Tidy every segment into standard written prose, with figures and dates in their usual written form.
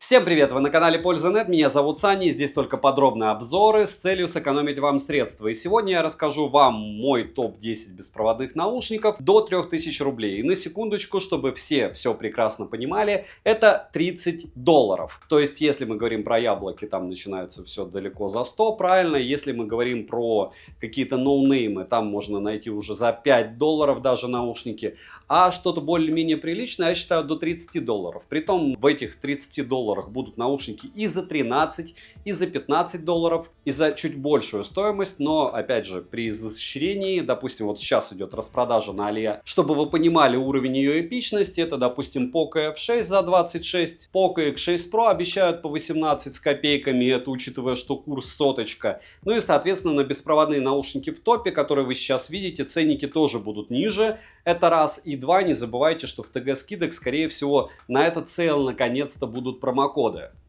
Всем привет! Вы на канале Польза.нет, меня зовут Саня, и здесь только подробные обзоры с целью сэкономить вам средства. И сегодня я расскажу вам мой топ-10 беспроводных наушников до 3000 рублей. И на секундочку, чтобы все прекрасно понимали, это $30. То есть, если мы говорим про яблоки, там начинается все далеко за 100, правильно? Если мы говорим про какие-то ноунеймы, там можно найти уже за $5 даже наушники. А что-то более-менее приличное, я считаю, до $30. Притом в этих $30 будут наушники и за 13, и за $15, и за чуть большую стоимость, но опять же при изощрении, допустим, вот сейчас идет распродажа на Алия, чтобы вы понимали уровень ее эпичности, это, допустим, Poco F6 за 26, Poco X6 Pro обещают по 18 с копейками, это учитывая, что курс соточка. Ну и, соответственно, на беспроводные наушники в топе, которые вы сейчас видите, ценники тоже будут ниже, это раз. И два, не забывайте, что в ТГ скидок, скорее всего, на этот сейл наконец-то будут промокоды.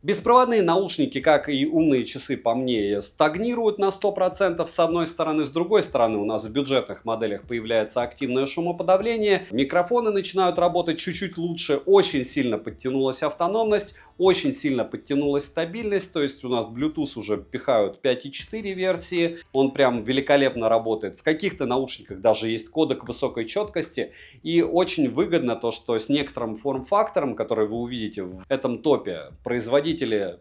Беспроводные наушники, как и умные часы, по мне, стагнируют на 100% с одной стороны. С другой стороны, у нас в бюджетных моделях появляется активное шумоподавление. Микрофоны начинают работать чуть-чуть лучше. Очень сильно подтянулась автономность, очень сильно подтянулась стабильность. То есть у нас Bluetooth уже пихают 5.4 версии. Он прям великолепно работает. В каких-то наушниках даже есть кодек высокой четкости. И очень выгодно то, что с некоторым форм-фактором, который вы увидите в этом топе, производители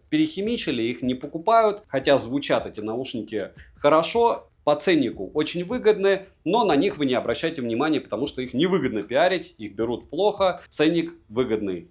перехимичили, их не покупают, хотя звучат эти наушники хорошо, по ценнику очень выгодны, но на них вы не обращайте внимания, потому что их невыгодно пиарить, их берут плохо, ценник выгодный.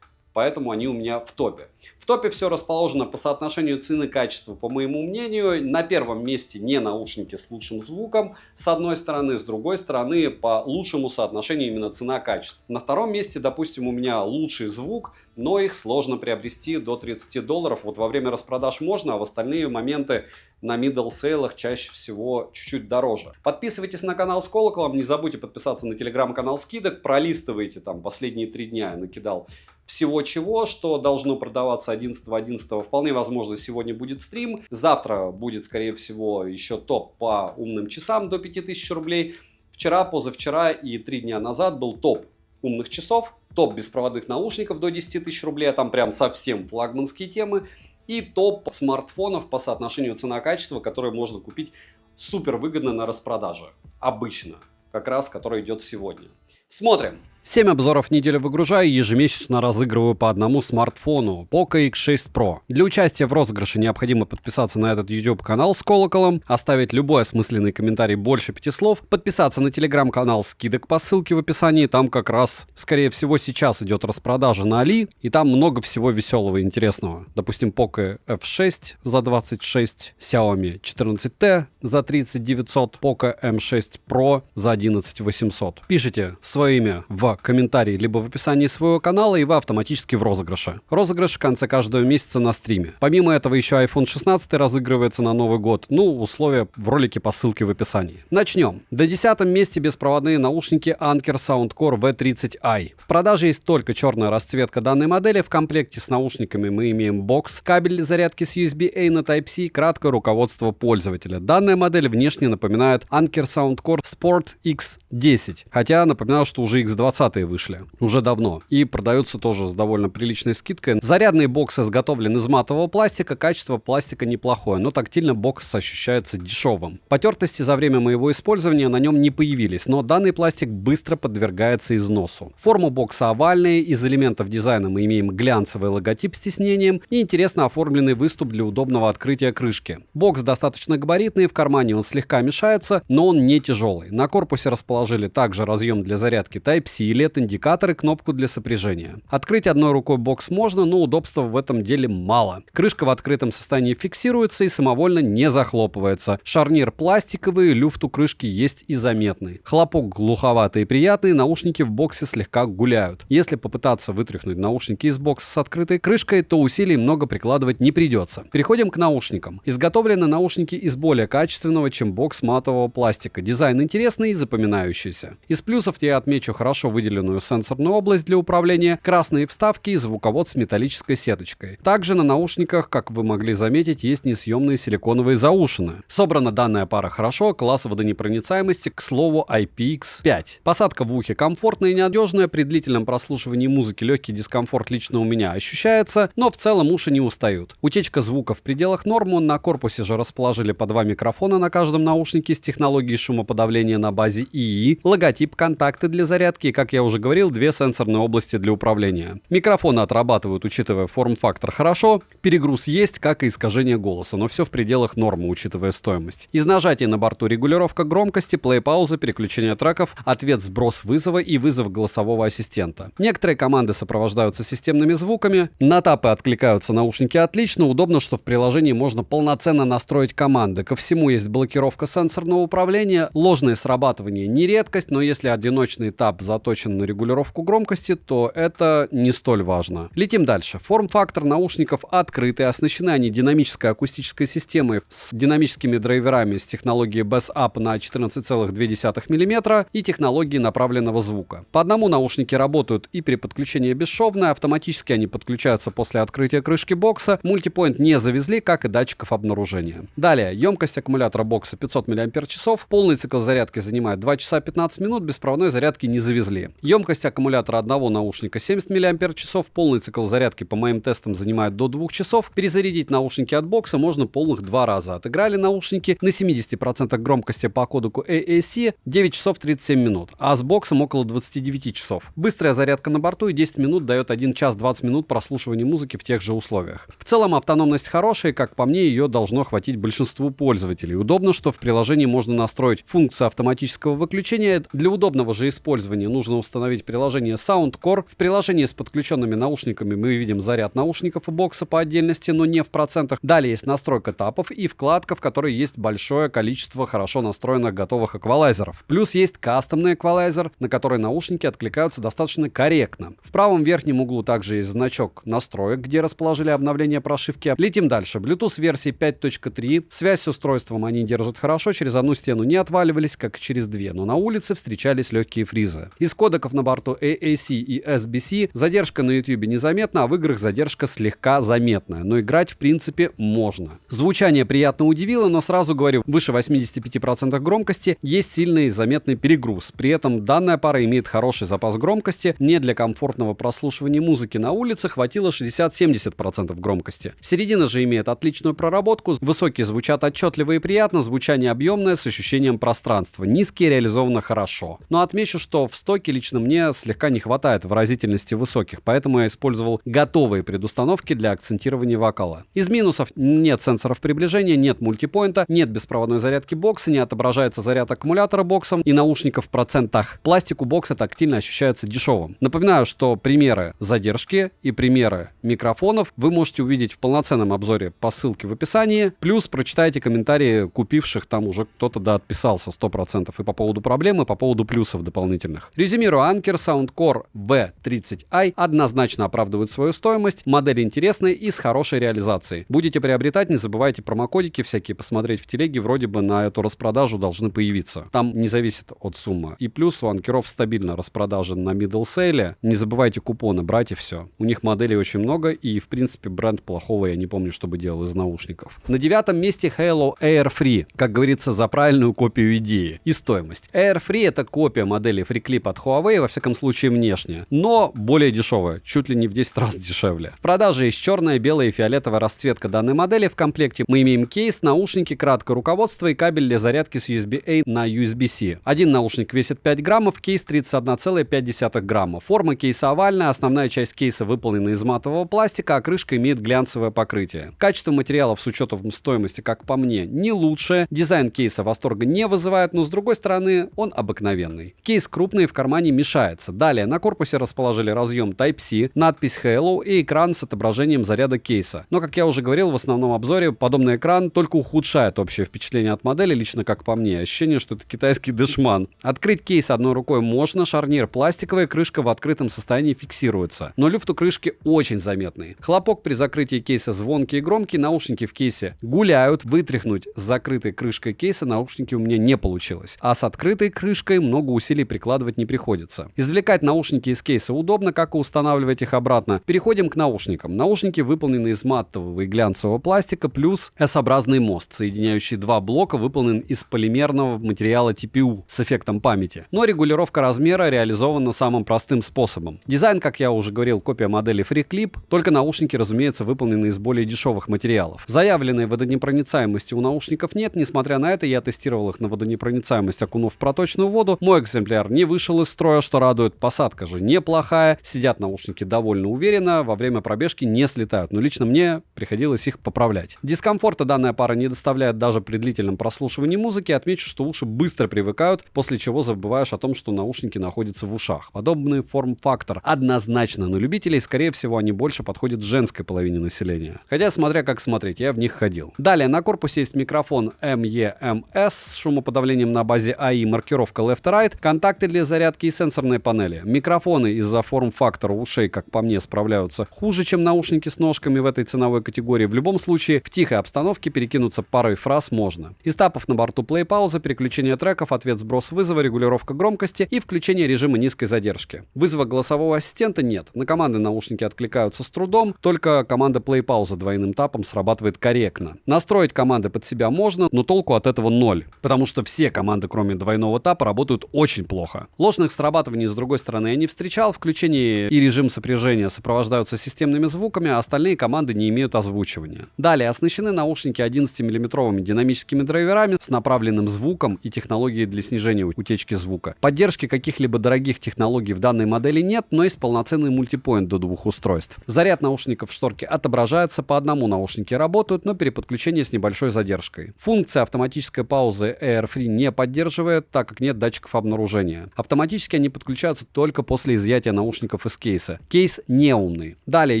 Поэтому они у меня в топе. В топе все расположено по соотношению цены-качества, по моему мнению. На первом месте не наушники с лучшим звуком, с одной стороны. С другой стороны, по лучшему соотношению именно цена-качество. На втором месте, допустим, у меня лучший звук, но их сложно приобрести до $30. Вот во время распродаж можно, а в остальные моменты на middle сейлах чаще всего чуть-чуть дороже. Подписывайтесь на канал с колоколом, не забудьте подписаться на телеграм-канал скидок, пролистывайте там последние 3 дня, я накидал всего чего, что должно продаваться 11.11. Вполне возможно, сегодня будет стрим. Завтра будет, скорее всего, еще топ по умным часам до 5000 рублей. Вчера, позавчера и 3 дня назад был топ умных часов, топ беспроводных наушников до 10 тысяч рублей, а там прям совсем флагманские темы. И топ смартфонов по соотношению цена-качество, которые можно купить супер выгодно на распродаже. Обычно, как раз, который идет сегодня. Смотрим. 7 обзоров в неделю выгружаю и ежемесячно разыгрываю по одному смартфону Poco X6 Pro. Для участия в розыгрыше необходимо подписаться на этот YouTube канал с колоколом, оставить любой осмысленный комментарий больше 5 слов, подписаться на телеграм-канал скидок по ссылке в описании, там как раз, скорее всего, сейчас идет распродажа на Али, и там много всего веселого и интересного. Допустим, Poco F6 за 26, Xiaomi 14T за 30900, Poco M6 Pro за 11800. Пишите свое имя в комментарии либо в описании своего канала, и вы автоматически в розыгрыше. Розыгрыш в конце каждого месяца на стриме. Помимо этого еще iPhone 16 разыгрывается на Новый год. Ну, условия в ролике по ссылке в описании. Начнем. До 10-м месте беспроводные наушники Anker Soundcore V30i. В продаже есть только черная расцветка данной модели. В комплекте с наушниками мы имеем бокс, кабель для зарядки с USB-A на Type-C и краткое руководство пользователя. Данная модель внешне напоминает Anker Soundcore Sport X10. Хотя напоминаю, что уже X20 вышли уже давно и продаются тоже с довольно приличной скидкой. Зарядные боксы изготовлены из матового пластика, качество пластика неплохое, но тактильно бокс ощущается дешевым. Потертости за время моего использования на нем не появились, но данный пластик быстро подвергается износу. Форма бокса овальная, из элементов дизайна мы имеем глянцевый логотип с тиснением и интересно оформленный выступ для удобного открытия крышки. Бокс достаточно габаритный, в кармане он слегка мешается, но он не тяжелый. На корпусе расположили также разъем для зарядки Type-C, LED-индикатор и кнопку для сопряжения. Открыть одной рукой бокс можно, но удобства в этом деле мало. Крышка в открытом состоянии фиксируется и самовольно не захлопывается. Шарнир пластиковый, люфт у крышки есть и заметный. Хлопок глуховатый и приятный, наушники в боксе слегка гуляют. Если попытаться вытряхнуть наушники из бокса с открытой крышкой, то усилий много прикладывать не придется. Переходим к наушникам. Изготовлены наушники из более качественного, чем бокс матового пластика. Дизайн интересный и запоминающийся. Из плюсов я отмечу хорошо выделенную выделенную сенсорную область для управления, красные вставки и звуковод с металлической сеточкой. Также на наушниках, как вы могли заметить, есть несъемные силиконовые заушины. Собрана данная пара хорошо, класс водонепроницаемости, к слову, IPX5. Посадка в ухе комфортная и надежная, при длительном прослушивании музыки легкий дискомфорт лично у меня ощущается, но в целом уши не устают. Утечка звука в пределах нормы, на корпусе же расположили по 2 микрофона на каждом наушнике с технологией шумоподавления на базе ИИ, логотип, контакты для зарядки и, как я уже говорил, 2 сенсорные области для управления. Микрофоны отрабатывают, учитывая форм-фактор, хорошо, перегруз есть, как и искажение голоса, но все в пределах нормы, учитывая стоимость. Из нажатий на борту регулировка громкости, плей-пауза, переключение треков, ответ, сброс вызова и вызов голосового ассистента. Некоторые команды сопровождаются системными звуками, на тапы откликаются наушники отлично, удобно, что в приложении можно полноценно настроить команды. Ко всему есть блокировка сенсорного управления, ложное срабатывание не редкость, но если одиночный тап заточен на регулировку громкости, то это не столь важно. Летим дальше. Форм-фактор наушников открытый, оснащены они динамической акустической системой с динамическими драйверами с технологией Bass Up на 14,2 мм и технологией направленного звука. По одному наушники работают и при подключении бесшовно, автоматически они подключаются после открытия крышки бокса, мультипоинт не завезли, как и датчиков обнаружения. Далее, емкость аккумулятора бокса 500 мАч, полный цикл зарядки занимает 2 часа 15 минут, беспроводной зарядки не завезли. Емкость аккумулятора одного наушника 70 мАч, полный цикл зарядки по моим тестам занимает до 2 часов, перезарядить наушники от бокса можно полных 2 раза. Отыграли наушники на 70% громкости по кодеку AAC 9 часов 37 минут, а с боксом около 29 часов. Быстрая зарядка на борту и 10 минут дает 1 час 20 минут прослушивания музыки в тех же условиях. В целом автономность хорошая, и, как по мне, ее должно хватить большинству пользователей. Удобно, что в приложении можно настроить функцию автоматического выключения. Для удобного же использования нужно установить приложение Soundcore. В приложении с подключенными наушниками мы видим заряд наушников и бокса по отдельности, но не в процентах. Далее есть настройка тапов и вкладка, в которой есть большое количество хорошо настроенных готовых эквалайзеров. Плюс есть кастомный эквалайзер, на который наушники откликаются достаточно корректно. В правом верхнем углу также есть значок настроек, где расположили обновление прошивки. Летим дальше. Bluetooth версии 5.3. Связь с устройством они держат хорошо, через одну стену не отваливались, как и через две, но на улице встречались легкие фризы. Из кодеков на борту AAC и SBC задержка на YouTube незаметна, а в играх задержка слегка заметная, но играть в принципе можно. Звучание приятно удивило, но сразу говорю, выше 85% громкости есть сильный и заметный перегруз. При этом данная пара имеет хороший запас громкости. Мне для комфортного прослушивания музыки на улице хватило 60-70% громкости. Середина же имеет отличную проработку. Высокие звучат отчетливо и приятно, звучание объемное с ощущением пространства. Низкие реализовано хорошо. Но отмечу, что в стоке лично мне слегка не хватает выразительности высоких, поэтому я использовал готовые предустановки для акцентирования вокала. Из минусов: нет сенсоров приближения, нет мультипоинта, нет беспроводной зарядки бокса, не отображается заряд аккумулятора боксом и наушников в процентах. Пластик у бокса тактильно ощущается дешевым. Напоминаю, что примеры задержки и примеры микрофонов вы можете увидеть в полноценном обзоре по ссылке в описании. Плюс прочитайте комментарии купивших, там уже кто-то отписался 100% и по поводу проблем, и по поводу плюсов дополнительных. Резюмирую, Anker Soundcore V30i однозначно оправдывает свою стоимость, модель интересная и с хорошей реализацией. Будете приобретать, не забывайте промокодики всякие посмотреть в телеге, вроде бы на эту распродажу должны появиться. Там не зависит от суммы. И плюс у анкеров стабильно распродажа на middle sale. Не забывайте купоны брать и все. У них моделей очень много, и в принципе бренд плохого я не помню, чтобы делал из наушников. На 9-м месте Halo Air Free. Как говорится, за правильную копию идеи. И стоимость. Air Free — это копия модели FreeClip от Huawei, во всяком случае внешняя, но более дешевая, чуть ли не в 10 раз дешевле. В продаже есть черная, белая и фиолетовая расцветка данной модели. В комплекте мы имеем кейс, наушники, краткое руководство и кабель для зарядки с USB-A на USB-C. Один наушник весит 5 граммов, кейс 31,5 грамма. Форма кейса овальная, основная часть кейса выполнена из матового пластика, а крышка имеет глянцевое покрытие. Качество материалов с учетом стоимости, как по мне, не лучшее. Дизайн кейса восторга не вызывает, но с другой стороны он обыкновенный. Кейс крупный и в кармане мешается. Далее на корпусе расположили разъем Type-C, надпись Halo и экран с отображением заряда кейса. Но, как я уже говорил в основном обзоре, подобный экран только ухудшает общее впечатление от модели, лично как по мне. Ощущение, что это китайский дешман. Открыть кейс одной рукой можно, шарнир пластиковый, крышка в открытом состоянии фиксируется. Но люфт у крышки очень заметный. Хлопок при закрытии кейса звонкий и громкий, наушники в кейсе гуляют. Вытряхнуть с закрытой крышкой кейса наушники у меня не получилось. А с открытой крышкой много усилий прикладывать не приходится. находится. Извлекать наушники из кейса удобно, как и устанавливать их обратно. Переходим к наушникам. Наушники выполнены из матового и глянцевого пластика, плюс S-образный мост, соединяющий два блока, выполнен из полимерного материала TPU с эффектом памяти. Но регулировка размера реализована самым простым способом. Дизайн, как я уже говорил, копия модели FreeClip, только наушники, разумеется, выполнены из более дешевых материалов. Заявленной водонепроницаемости у наушников нет, несмотря на это, я тестировал их на водонепроницаемость, окунув в проточную воду. Мой экземпляр не вышел из строя, что радует. Посадка же неплохая, сидят наушники довольно уверенно, во время пробежки не слетают, но лично мне приходилось их поправлять. Дискомфорта данная пара не доставляет даже при длительном прослушивании музыки. Отмечу, что уши быстро привыкают, после чего забываешь о том, что наушники находятся в ушах. Подобный форм-фактор однозначно на любителей, скорее всего, они больше подходят женской половине населения. Хотя, смотря как смотреть, я в них ходил. Далее, на корпусе есть микрофон MEMS с шумоподавлением на базе AI, маркировка Left-Right, контакты для зарядки и сенсорные панели. Микрофоны из-за форм-фактора ушей, как по мне, справляются хуже, чем наушники с ножками в этой ценовой категории. В любом случае, в тихой обстановке перекинуться парой фраз можно. Из тапов на борту плей-пауза, переключение треков, ответ-сброс вызова, регулировка громкости и включение режима низкой задержки. Вызова голосового ассистента нет. На команды наушники откликаются с трудом, только команда плей-пауза двойным тапом срабатывает корректно. Настроить команды под себя можно, но толку от этого ноль, потому что все команды, кроме двойного тапа, работают очень плохо. Ложных срабатываний, с другой стороны, я не встречал. Включение и режим сопряжения сопровождаются системными звуками, а остальные команды не имеют озвучивания. Далее, оснащены наушники 11-мм динамическими драйверами с направленным звуком и технологией для снижения утечки звука. Поддержки каких-либо дорогих технологий в данной модели нет, но есть полноценный мультипоинт до двух устройств. Заряд наушников в шторке отображается, по одному наушники работают, но переподключение с небольшой задержкой. Функция автоматической паузы AirFree не поддерживает, так как нет датчиков обнаружения. Автоматически они подключаются только после изъятия наушников из кейса. Кейс не умный. Далее,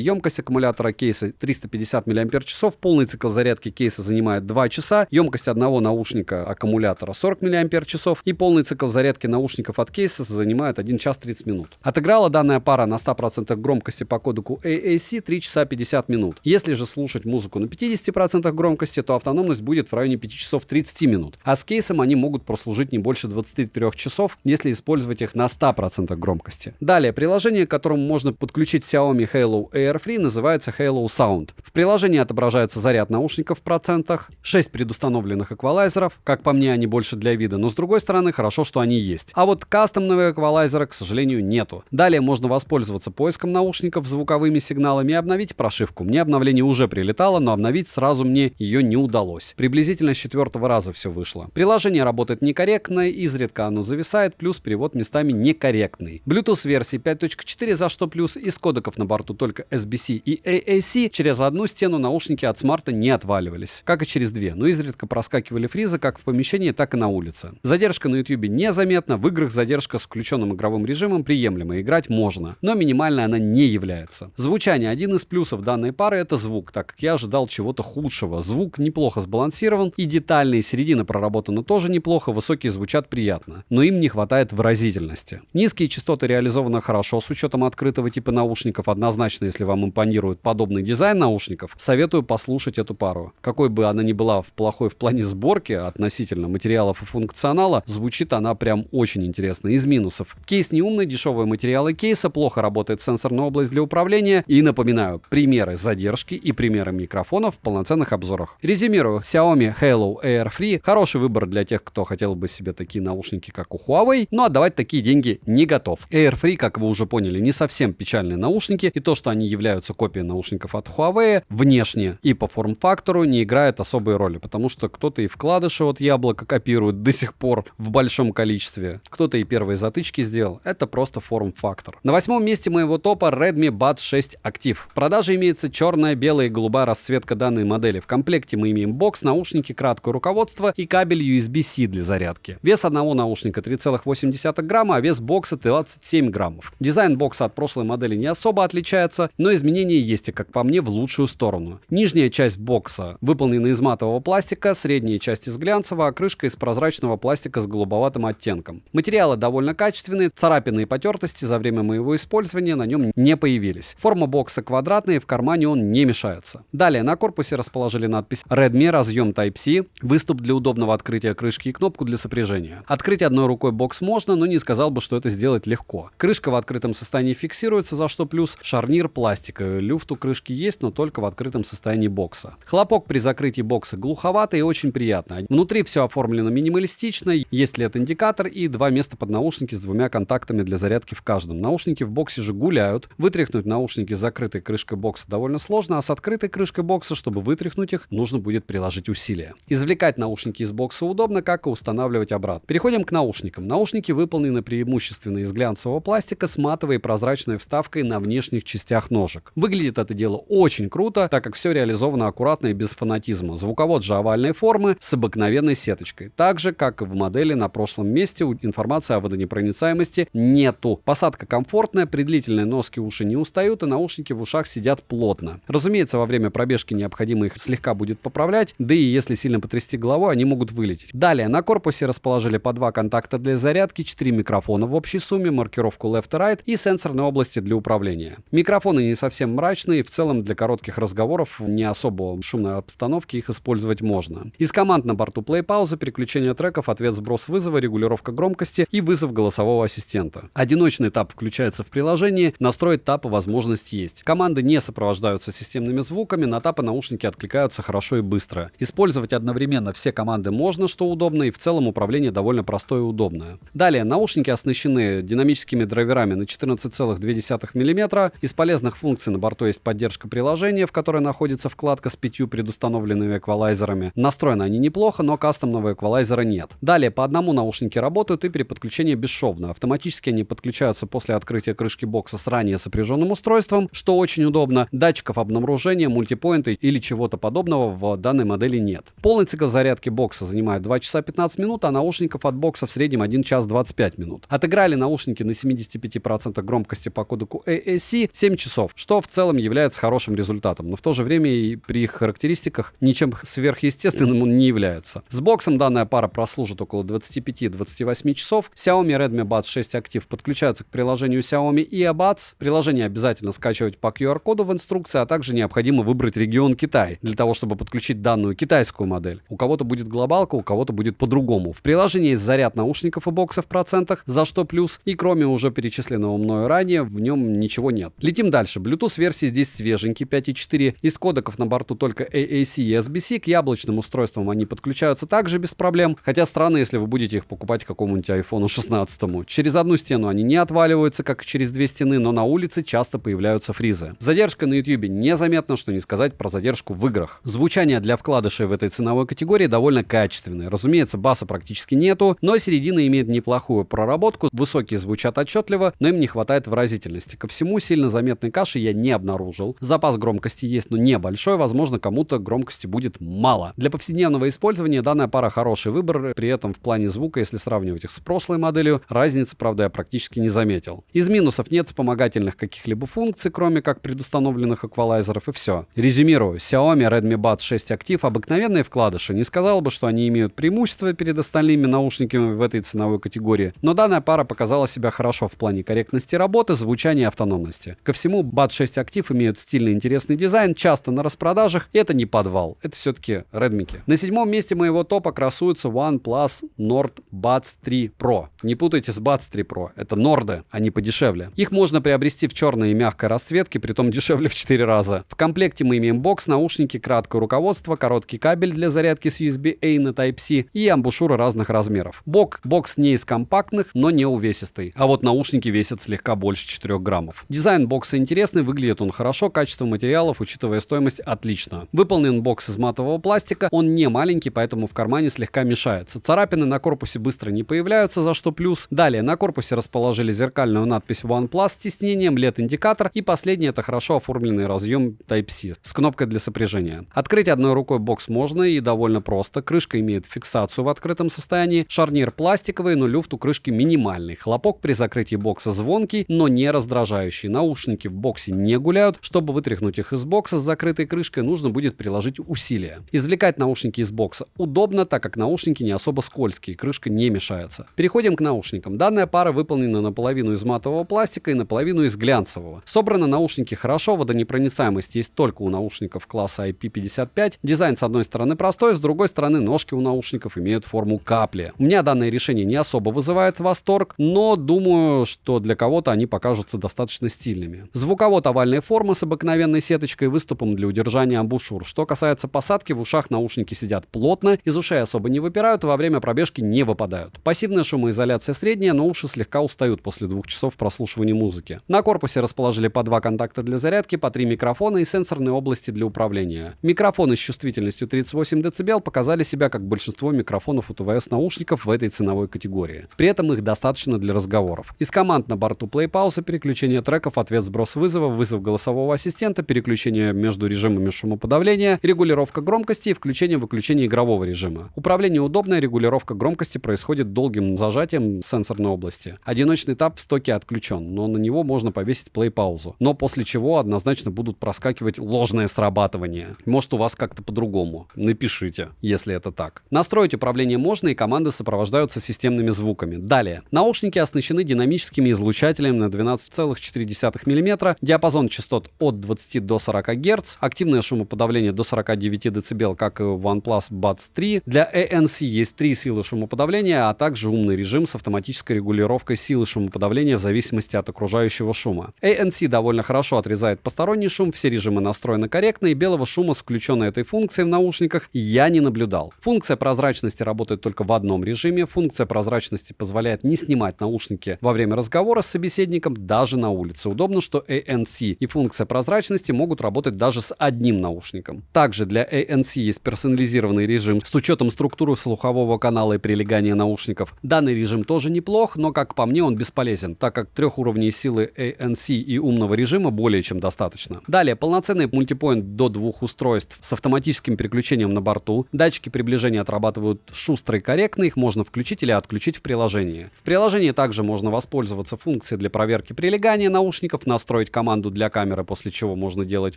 емкость аккумулятора кейса 350 мАч, полный цикл зарядки кейса занимает 2 часа, емкость одного наушника аккумулятора 40 мАч и полный цикл зарядки наушников от кейса занимает 1 час 30 минут. Отыграла данная пара на 100% громкости по кодеку AAC 3 часа 50 минут. Если же слушать музыку на 50% громкости, то автономность будет в районе 5 часов 30 минут. А с кейсом они могут прослужить не больше 23 часов, если использовать их на 100% громкости. Далее, приложение, к которому можно подключить Xiaomi Halo AirFree, называется Halo Sound. В приложении отображается заряд наушников в процентах, 6 предустановленных эквалайзеров, как по мне, они больше для вида, но с другой стороны, хорошо, что они есть. А вот кастомного эквалайзера, к сожалению, нету. Далее можно воспользоваться поиском наушников звуковыми сигналами и обновить прошивку. Мне обновление уже прилетало, но обновить сразу мне ее не удалось. Приблизительно с 4-го раза все вышло. Приложение работает некорректно, изредка оно зависает, плюс перевод местами некорректный. Bluetooth версии 5.4, за что плюс, из кодеков на борту только SBC и AAC. Через одну стену наушники от смарта не отваливались, как и через две, но изредка проскакивали фризы как в помещении, так и на улице. Задержка на YouTube незаметна, в играх задержка с включенным игровым режимом приемлема, играть можно, но минимальной она не является. Звучание. Один из плюсов данной пары — это звук, так как я ожидал чего-то худшего. Звук неплохо сбалансирован и детальный, середина проработана тоже неплохо, высокие звучат приятно, но им не хватает выразительности. Низкие частоты реализованы хорошо с учетом открытого типа наушников. Однозначно, если вам импонирует подобный дизайн наушников, советую послушать эту пару. Какой бы она ни была плохой в плане сборки относительно материалов и функционала, звучит она прям очень интересно. Из минусов: кейс неумный, дешевые материалы кейса, плохо работает сенсорная область для управления и, напоминаю, примеры задержки и примеры микрофонов в полноценных обзорах. Резюмирую, Xiaomi Halo AirFree хороший выбор для тех, кто хотел бы себе такие наушники, как у Huawei, но отдавать такие деньги не готов. AirFree, как вы уже поняли, не совсем печальные наушники, и то, что они являются копией наушников от Huawei, внешне и по форм-фактору не играет особой роли, потому что кто-то и вкладыши от яблока копирует до сих пор в большом количестве, кто-то и первые затычки сделал. Это просто форм-фактор. На 8-м месте моего топа Redmi Buds 6 Active. В продаже имеется черная, белая и голубая расцветка данной модели. В комплекте мы имеем бокс, наушники, краткое руководство и кабель USB-C для зарядки. Вес одного наушника 3,8 грамма, а вес бокса 27 граммов. Дизайн бокса от прошлой модели не особо отличается, но изменения есть и, как по мне, в лучшую сторону. Нижняя часть бокса выполнена из матового пластика, средняя часть из глянцевого, а крышка из прозрачного пластика с голубоватым оттенком. Материалы довольно качественные, царапины и потертости за время моего использования на нем не появились. Форма бокса квадратная, и в кармане он не мешается. Далее на корпусе расположили надпись Redmi, разъем Type-C, выступ для удобного открытия крышки и кнопку для сопряжения. Открыть одной рукой бокс можно, но не сказать, сказал бы, что это сделать легко. Крышка в открытом состоянии фиксируется, за что плюс. Шарнир пластиковый. Люфт у крышки есть, но только в открытом состоянии бокса. Хлопок при закрытии бокса глуховатый и очень приятно. Внутри все оформлено минималистично. Есть LED-индикатор и 2 места под наушники с 2 контактами для зарядки в каждом. Наушники в боксе же гуляют. Вытряхнуть наушники с закрытой крышкой бокса довольно сложно, а с открытой крышкой бокса, чтобы вытряхнуть их, нужно будет приложить усилия. Извлекать наушники из бокса удобно, как и устанавливать обратно. Переходим к наушникам. Наушники выполнены преимущественно из глянцевого пластика с матовой и прозрачной вставкой на внешних частях ножек. Выглядит это дело очень круто, так как все реализовано аккуратно и без фанатизма. Звуковод же овальной формы с обыкновенной сеточкой. Так же, как и в модели на прошлом месте, информации о водонепроницаемости нету. Посадка комфортная, при длительной носке уши не устают и наушники в ушах сидят плотно. Разумеется, во время пробежки необходимо их слегка будет поправлять, да и если сильно потрясти головой, они могут вылететь. Далее, на корпусе расположили по 2 контакта для зарядки, 4 микрофона в общей сумме, маркировку Left и Right и сенсорные области для управления. Микрофоны не совсем мрачные, в целом для коротких разговоров не особо шумной обстановки их использовать можно. Из команд на борту плей-пауза, переключение треков, ответ сброс вызова, регулировка громкости и вызов голосового ассистента. Одиночный тап включается в приложении, настроить тапы возможность есть. Команды не сопровождаются системными звуками, на тапы наушники откликаются хорошо и быстро. Использовать одновременно все команды можно, что удобно, и в целом управление довольно простое и удобное. Далее, наушники оснащены динамическими драйверами на 14,2 мм. Из полезных функций на борту есть поддержка приложения, в которой находится вкладка с 5 предустановленными эквалайзерами. Настроены они неплохо, но кастомного эквалайзера нет. Далее, по одному наушники работают и при подключении бесшовно. Автоматически они подключаются после открытия крышки бокса с ранее сопряженным устройством, что очень удобно. Датчиков обнаружения, мультипоинта или чего-то подобного в данной модели нет. Полный цикл зарядки бокса занимает 2 часа 15 минут, а наушников от бокса в среднем 1 час 25 минут. Отыграли наушники на 75% громкости по кодеку AAC 7 часов, что в целом является хорошим результатом, но в то же время и при их характеристиках ничем сверхъестественным он не является. С боксом данная пара прослужит около 25-28 часов. Xiaomi Redmi Buds 6 Active подключается к приложению Xiaomi Earbuds. Приложение обязательно скачивать по QR-коду в инструкции, а также необходимо выбрать регион Китай для того, чтобы подключить данную китайскую модель. У кого-то будет глобалка, у кого-то будет по-другому. В приложении есть заряд наушников и бокса в процентах, за что плюс, и кроме уже перечисленного мною ранее, в нем ничего нет. Летим дальше. Bluetooth-версии здесь свеженький, 5.4. Из кодеков на борту только AAC и SBC. К яблочным устройствам они подключаются также без проблем, хотя странно, если вы будете их покупать какому-нибудь iPhone 16. Через одну стену они не отваливаются, как и через 2 стены, но на улице часто появляются фризы. Задержка на YouTube незаметна, что не сказать про задержку в играх. Звучание для вкладышей в этой ценовой категории довольно качественное. Разумеется, баса практически нету, но середина имеет неплохую проработку. Высокие звучат отчетливо, но им не хватает выразительности. Ко всему, сильно заметной каши я не обнаружил. Запас громкости есть, но небольшой. Возможно, кому-то громкости будет мало. Для повседневного использования данная пара хороший выбор. При этом в плане звука, если сравнивать их с прошлой моделью, разницы, правда, я практически не заметил. Из минусов нет вспомогательных каких-либо функций, кроме как предустановленных эквалайзеров, и все. Резюмирую. Xiaomi Redmi Buds 6 Active обыкновенные вкладыши. Не сказал бы, что они имеют преимущество перед остальными наушниками в этой ценовой категории, но данная пара показала себя хорошо в плане корректности работы, звучания и автономности. Ко всему, Buds 6 Active имеют стильный интересный дизайн, часто на распродажах, и это не подвал, это все-таки Redmi-ки. На 7-м месте моего топа красуется OnePlus Nord Buds 3 Pro. Не путайте с Buds 3 Pro, это Норды, они подешевле. Их можно приобрести в черной и мягкой расцветке, притом дешевле в 4 раза. В комплекте мы имеем бокс, наушники, краткое руководство, короткий кабель для зарядки с USB-A на Type-C и амбушюры разных размеров. Бокс не из компактных, но не увесистый. А вот наушники весят слегка больше 4 граммов. Дизайн бокса интересный, выглядит он хорошо, качество материалов, учитывая стоимость, отлично. Выполнен бокс из матового пластика, он не маленький, поэтому в кармане слегка мешается. Царапины на корпусе быстро не появляются, за что плюс. Далее на корпусе расположили зеркальную надпись OnePlus с тиснением, LED-индикатор и последний — это хорошо оформленный разъем Type-C с кнопкой для сопряжения. Открыть одной рукой бокс можно и довольно просто. Крышка имеет фиксацию в открытом состоянии, шарнир пластиковый, но люфт у крышки минимальный. Хлопок при закрытии бокса звонкий, но не раздражающий. Наушники в боксе не гуляют. Чтобы вытряхнуть их из бокса с закрытой крышкой, нужно будет приложить усилия. Извлекать наушники из бокса удобно, так как наушники не особо скользкие, крышка не мешается. Переходим к наушникам. Данная пара выполнена наполовину из матового пластика и наполовину из глянцевого. Собраны наушники хорошо, водонепроницаемость есть только у наушников класса IP55. Дизайн с одной стороны простой, с другой стороны ножки у наушников имеют форму капли. У меня данное решение не особо вызывает восторг, но думаю, что для кого-то они покажутся достаточно стильными. Звуковод овальной формы с обыкновенной сеточкой и выступом для удержания амбушюр. Что касается посадки, в ушах наушники сидят плотно, из ушей особо не выпирают, во время пробежки не выпадают. Пассивная шумоизоляция средняя, но уши слегка устают после 2 часов прослушивания музыки. На корпусе расположили по 2 контакта для зарядки, по 3 микрофона и сенсорные области для управления. Микрофоны с чувствительностью 38 дБ показали себя как большинство микрофонов у ТВС наушников в этой ценовой категории. При этом их достаточно для разговоров. Из команд на борту плей-пауза, переключение треков, ответ сброс вызова, вызов голосового ассистента, переключение между режимами шумоподавления, регулировка громкости и включение-выключение игрового режима. Управление удобное, регулировка громкости происходит долгим зажатием сенсорной области. Одиночный тап в стоке отключен, но на него можно повесить плей-паузу. Но после чего однозначно будут проскакивать ложное срабатывание. Может, у вас как-то по-другому. Напишите, если это так. Настроить управление можно, и команды сопровождаются системными звуками. Далее. Наушники оснащены динамическими излучателями на 12,4 мм, диапазон частот от 20 до 40 Гц, активное шумоподавление до 49 дБ, как и в OnePlus Buds 3. Для ANC есть 3 силы шумоподавления, а также умный режим с автоматической регулировкой силы шумоподавления в зависимости от окружающего шума. ANC довольно хорошо отрезает посторонний шум, все режимы настроены корректно, и белого шума с включенной этой функцией в наушниках я не наблюдал. Функция прозрачности работает только в одном режиме. Функция прозрачности позволяет не снимать наушники во время разговора с собеседником даже на улице. Удобно, что ANC и функция прозрачности могут работать даже с одним наушником. Также для ANC есть персонализированный режим с учетом структуры слухового канала и прилегания наушников. Данный режим тоже неплох, но, как по мне, он бесполезен, так как 3 уровней силы ANC и умного режима более чем достаточно. Далее, полноценный мультипоинт до 2 устройств с автоматическим переключением на борту. Датчики приближения отрабатывают шустро и корректно, их можно включить или отключить в приложении. В приложении также можно воспользоваться функцией для проверки прилегания наушников, настроить команду для камеры, после чего можно делать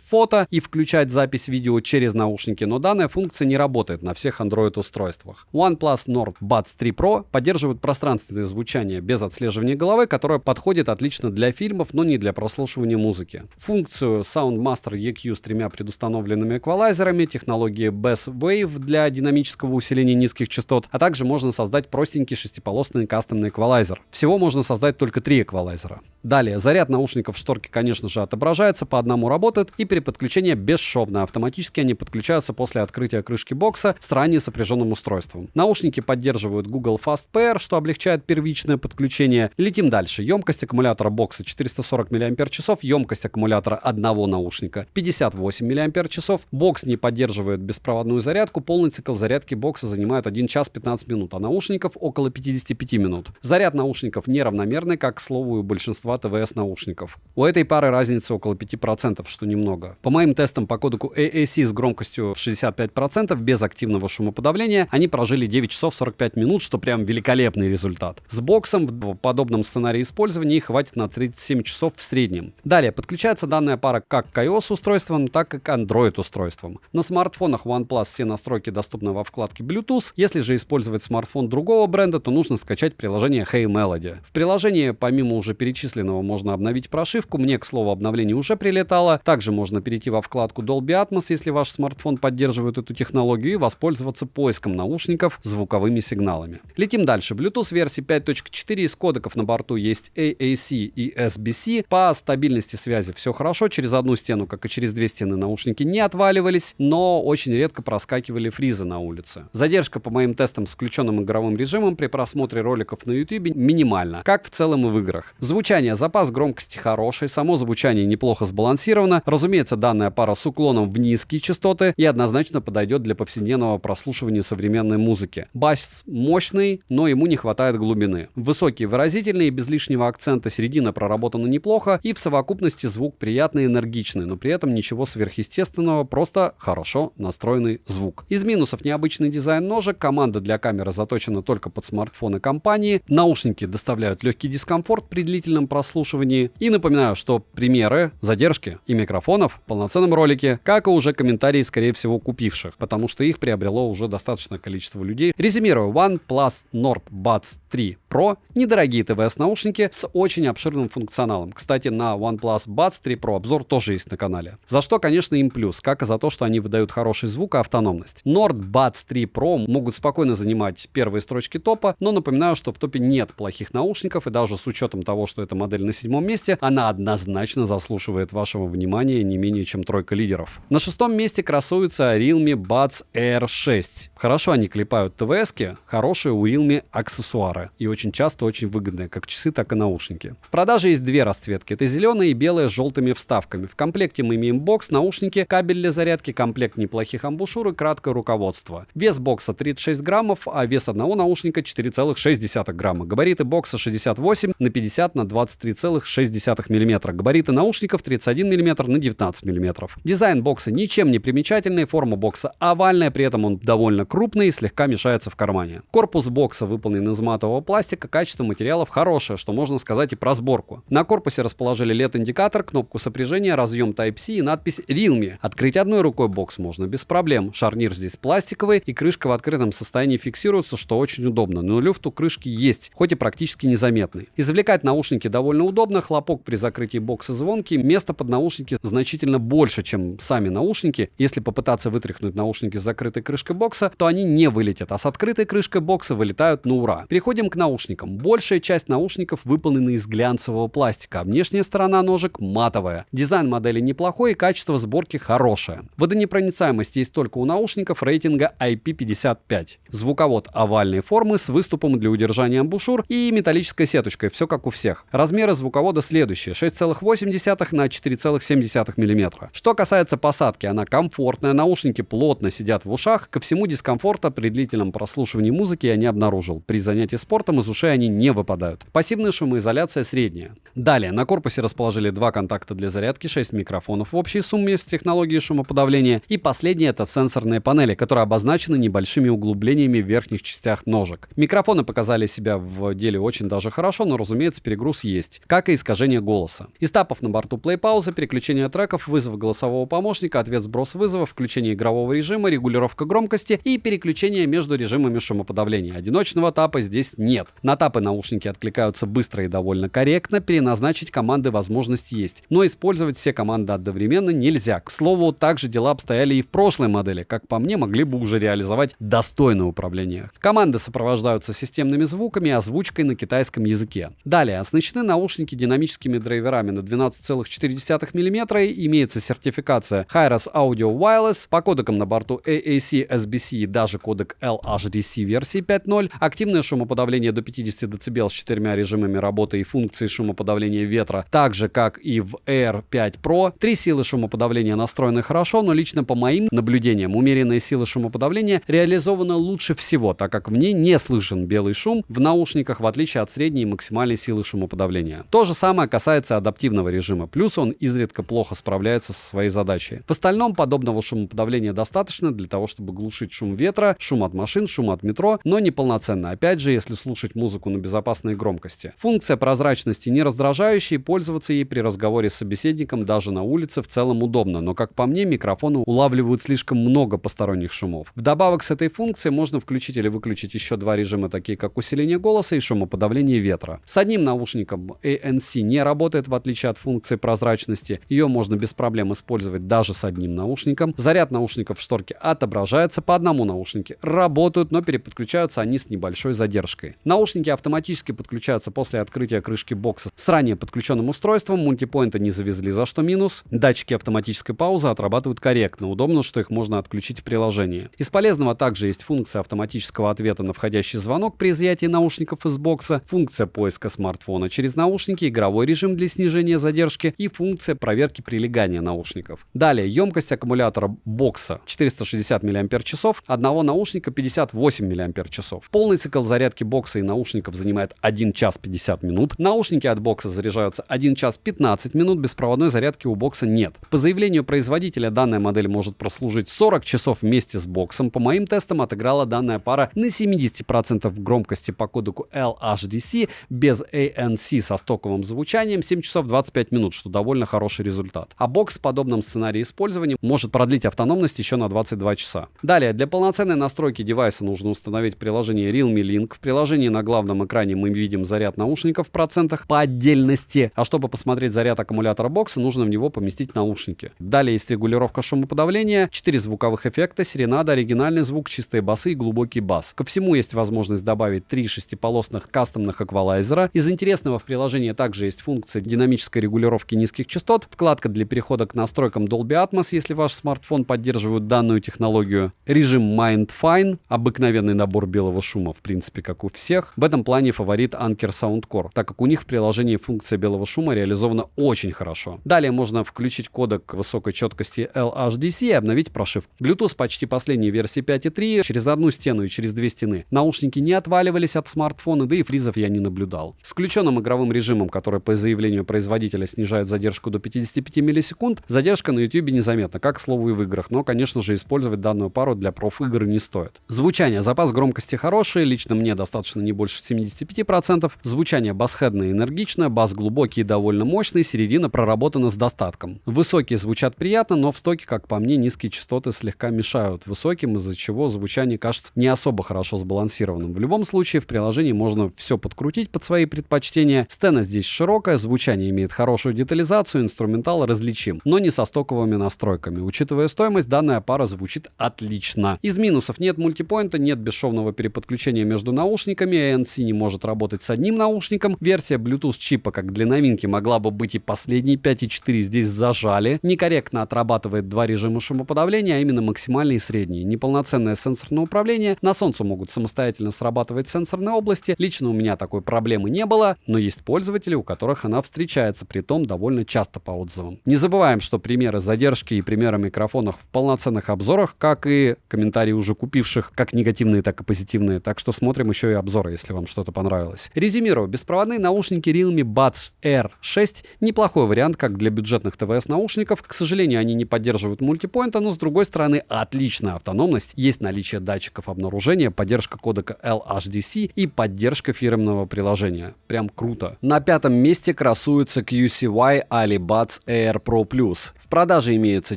фото и включать запись видео через наушники, но данная функция не работает на всех Android-устройствах. OnePlus Nord Buds 3 Pro поддерживает пространственное звучание без отслеживания головы, которое подходит отлично для фильмов, но не для прослушивания музыки. Функцию SoundMaster EQ с 3 предустановленными эквалайзерами, технологии Bass Wave для динамического усиления низких частот, а также можно создать простенький 6-полосный кастомный эквалайзер. Всего можно создать только 3 эквалайзера. Далее, заряд наушников в шторке, конечно же, отображается, по одному работают, и при подключении бесшовно. Автоматически они подключаются после открытия крышки бокса с ранее сопряженным устройством. Наушники поддерживают Google Fast Pair, что облегчает первичное подключение. Летим дальше. Емкость аккумулятора бокса 440 мАч, емкость аккумулятора одного наушника 58 мАч. Бокс не поддерживает беспроводную зарядку, полный цикл зарядки бокса занимает 1 час 15 минут, а наушников около 55 минут. Заряд наушников неравномерный, как, к слову, и у большинства ТВС наушников. У этой пары разница около 5%, что немного. По моим тестам по кодеку AAC с громкостью 65% без активного шумоподавления они прожили 9 часов 45 минут, что прям великолепный результат. С боксом в подобном сценарии использования их хватит на 37 часов в среднем. Далее, подключается данная пара как к iOS устройствам, так и к Android устройствам. На смартфонах OnePlus все настройки доступны во вкладке Bluetooth. Если же использовать смартфон другого бренда, то нужно скачать приложение Hey Melody. В приложении, помимо уже перечисленного, можно обновить прошивку. Мне, к слову, обновление уже прилетало. Также можно перейти во вкладку Dolby Atmos, если ваш смартфон поддерживает эту технологию, и воспользоваться поиском наушников звуковыми сигналами. Летим дальше. Bluetooth версии 5.4, из кодеков на борту есть AAC и SBC. По стабильности связи все хорошо. Через одну стену, как и через 2 стены, наушники не отваливались, но очень редко проскакивали фризы на улице. Задержка, по моим тестам с включенным игровым режимом, при просмотре роликов на YouTube минимальна, как в целом и в играх. Звучание, запас громкости хороший, само звучание неплохо сбалансировано. Разумеется, данная пара с уклоном в низкие частоты и однозначно подойдет для повседневного прослушивания современной музыки. Бас мощный, но ему не хватает глубины. Высокий, выразительный и без лишнего акцента, середина проработана неплохо, и в совокупности звук приятный и энергичный, но при этом ничего сверхъестественного, просто хорошо настроенный звук. Из минусов: необычный дизайн ножек, команда для камеры заточена только под смартфоны компании, наушники доставляют легкий дискомфорт при длительном прослушивании. И напоминаю, что примеры задержки и микрофонов в полноценном ролике, как и уже комментарии, скорее всего, купивших, потому что их приобрело уже достаточное количество людей. Резюмирую: OnePlus Nord Buds 3 Pro — недорогие ТВС-наушники с очень обширным функционалом. Кстати, на OnePlus Buds 3 Pro обзор тоже есть на канале. За что, конечно, им плюс, как и за то, что они выдают хороший звук и автономность. Nord Buds 3 Pro могут спокойно занимать первые строчки топа, но напоминаю, что в топе нет плохих наушников, и даже с учетом того, что эта модель на 7-м месте, она однозначно заслуживает вашего внимания не менее чем тройка лидеров. На 6-м месте красуется Realme Buds Air 6. Хорошо они клепают ТВС-ки, хорошие у Realme аксессуары, и очень часто очень выгодные, как часы, так и наушники. В продаже есть две расцветки, это зеленая и белая с желтыми вставками. В комплекте мы имеем бокс, наушники, кабель для зарядки, комплект неплохих амбушюр и краткое руководство. Вес бокса 36 граммов, а вес одного наушника 4,6 грамма. Габариты бокса 68 на 50 на 23,6 мм. Габариты наушников 31 мм на 19 мм. Дизайн бокса ничем не примечательный, форма бокса овальная, при этом он довольно крупный и слегка мешается в кармане. Корпус бокса выполнен из матового пластика, качество материалов хорошее, что можно сказать и про сборку. На корпусе расположили LED-индикатор, кнопку сопряжения, разъем Type-C и надпись Realme. Открыть одной рукой бокс можно без проблем. Шарнир здесь пластиковый, и крышка в открытом состоянии фиксируется, что очень удобно, но люфт у крышки есть, хоть и практически незаметный. Извлекать наушники довольно удобно, хлопок при закрытии бокса звонкий, места под наушники значительно больше, чем сами наушники. Если попытаться вытряхнуть наушники с закрытой крышкой бокса, то они не вылетят, а с открытой крышкой бокса вылетают на ура. Переходим к наушникам. Большая часть наушников выполнена из глянцевого пластика, а внешняя сторона ножек матовая. Дизайн модели неплохой и качество сборки хорошее. Водонепроницаемость есть только у наушников рейтинга IP55. Звуковод овальной формы с выступом для удержания амбушюр и металлической сеточкой, все как у всех. Размеры звуковода следующие: 6,8 на 4,7 мм. Что касается посадки, она комфортная, наушники плотно сидят в ушах, ко всему дискомфорта при длительном прослушивании музыки я не обнаружил. При занятии спортом из ушей они не выпадают. Пассивная шумоизоляция средняя. Далее, на корпусе расположили два контакта для зарядки, 6 микрофонов в общей сумме с технологией шумоподавления, и последнее — это сенсорные панели, которые обозначены небольшими углублениями в верхних частях ножек. Микрофоны показали себя в деле очень даже хорошо, но, разумеется, перегруз есть, как и искажение голоса. Из тапов на борту плей-пауза, переключение треков, вызов голосового помощника, ответ-сброс вызова, включение игрового режима, регулировка громкости и переключение между режимами шумоподавления. Одиночного тапа здесь нет. На тапы наушники откликаются быстро и довольно корректно, переназначить команды возможность есть, но использовать все команды одновременно нельзя. К слову, также дела обстояли и в прошлой модели, как по мне, могли бы уже реализовать достойное управление. Команды сопровождаются системными звуками и озвучкой на китайском языке. Далее, оснащены наушники динамическими драйверами на 12,4 мм, имеется сертификация Hi-Res Audio Wireless, по кодекам на борту AAC, SBC и даже кодек LHDC версии 5.0, активное шумоподавление до 50 дБ с 4 режимами работы и функцией шумоподавления ветра, так же как и в Air 5 Pro. 3 силы шумоподавления настроены хорошо, но лично по моим наблюдениям умеренная сила шумоподавления реализована лучше всего, так как в ней не слышен белый шум в наушниках, в отличие от средней и максимальной силы шумоподавления. То же самое касается адаптивного режима, плюс он изредка плохо справляется со своей задачей. В остальном подобного шумоподавления достаточно для того, чтобы глушить шум ветра, шум от машин, шум от метро, но не полноценно, опять же, если слушать музыку на безопасной громкости. Функция прозрачности не раздражающая, и пользоваться ей при разговоре с собеседником даже на улице в целом удобно, но, как по мне, микрофоны улавливают слишком много посторонних шумов. Вдобавок с этой функцией можно включить или выключить еще два режима, такие как усиление голоса и шумоподавление ветра. С одним наушником ANC не работает, в отличие от функции прозрачности. Ее можно без проблем использовать даже с одним наушником. Заряд наушников в шторке отображается, по одному наушнике работают, но переподключаются они с небольшой задержкой. Наушники автоматически подключаются после открытия крышки бокса с ранее подключенным устройством, мультипоинта не завезли, за что минус. Датчики автоматической паузы отрабатывают корректно, удобно, что их можно отключить в приложении. Из полезного также есть функция автоматического ответа на входящий звонок при изъятии наушников из бокса, функция поиска смартфона через наушники, игровой режим для снижения задержки и функция проверки прилегания наушников. Далее, емкость аккумулятора бокса 460 мАч, одного наушника 58 мАч. Полный цикл зарядки бокса и наушников занимает 1 час 50 минут. Наушники от бокса заряжаются 1 час 15 минут, беспроводной зарядки у бокса нет. По заявлению производителя, данная модель может прослужить 40 часов вместе с боксом. По моим тестам отыграла данная пара на 70% громкости по кодеку LHDC без ANC со стоковым звучанием 7 часов 25 минут, что довольно хороший результат. А бокс в подобном сценарии использования может продлить автономность еще на 22 часа. Далее, для полноценной настройки девайса нужно установить приложение Realme Link. В приложении на главном экране мы видим заряд наушников в процентах по отдельности, а чтобы посмотреть заряд аккумулятора бокса, нужно в него поместить наушники. Далее есть регулировка шумоподавления, 4 звуковых эффекта, серенада, оригинальный звук, чистые басы и глубокий бас. Ко всему есть возможность добавить 3 шестиполосных кастомных эквалайзера. Из интересного в приложении также есть функция динамической регулировки низких частот, вкладка для перехода к настройкам Dolby Atmos, если ваш смартфон поддерживает данную технологию, режим Mind Fine, обыкновенный набор белого шума, в принципе, как у всех. В этом плане фаворит Anker Soundcore, так как у них в приложении функция белого шума реализована очень хорошо. Далее можно включить кодек высокой четкости LHDC и обновить прошивку. Bluetooth почти последней версии 5.3, через одну стену и через две стены. Наушники не отваливались от смартфона, да и фризов я не наблюдал. С включенным игровым режимом, который по заявлению производителя снижает задержку до 55 миллисекунд, задержка на YouTube незаметна, как, к слову, и в играх, но, конечно же, использовать данную пару для проф-игр не стоит. Звучание, запас громкости хороший, лично мне достаточно не больше 75%. Звучание басхедное и энергичное, бас глубокий и довольно мощный, середина проработана с достатком. Высокие звучат приятно, но в стоке, как по мне, низкие частоты слегка мешают высоким, из-за чего звучание кажется не особо хорошо сбалансированным. В любом случае, в приложении можно все подкрутить под свои предпочтения. Сцена здесь широкая, звучание имеет хорошую детализацию, инструментал различим, но не со стоковыми настройками. Учитывая стоимость, данная пара звучит отлично. Из минусов: нет мультипоинта, нет бесшовного переподключения между наушниками, ANC не может работать с одним наушником. Версия Bluetooth чипа, как для новинки, могла бы быть и последней, 5.4 здесь зажали. Некорректно отрабатывает два режима шумоподавления, а именно максимальный и средний. Неполноценное сенсорное управление. На солнце могут самостоятельно срабатывать сенсорные области. Лично у меня такой проблемы не было, но есть пользователи, у которых она встречается, притом довольно часто по отзывам. Не забываем, что примеры задержки и примеры микрофонов в полноценных обзорах, как и комментарии уже купивших, как негативные, так и позитивные. Так что смотрим еще и обзоры, если вам что-то понравилось. Резюмирую, беспроводные наушники Realme Buds R6 неплохой вариант, как для бюджетных ТВС наушников. К сожалению, они не поддерживают мультипоинта, но с другой стороны отличная автономность, есть наличие датчиков обнаружения, поддержка кодека LHDC и поддержка фирменного приложения. Прям круто. На пятом месте красуется QCY AliBuds Air Pro Plus. В продаже имеется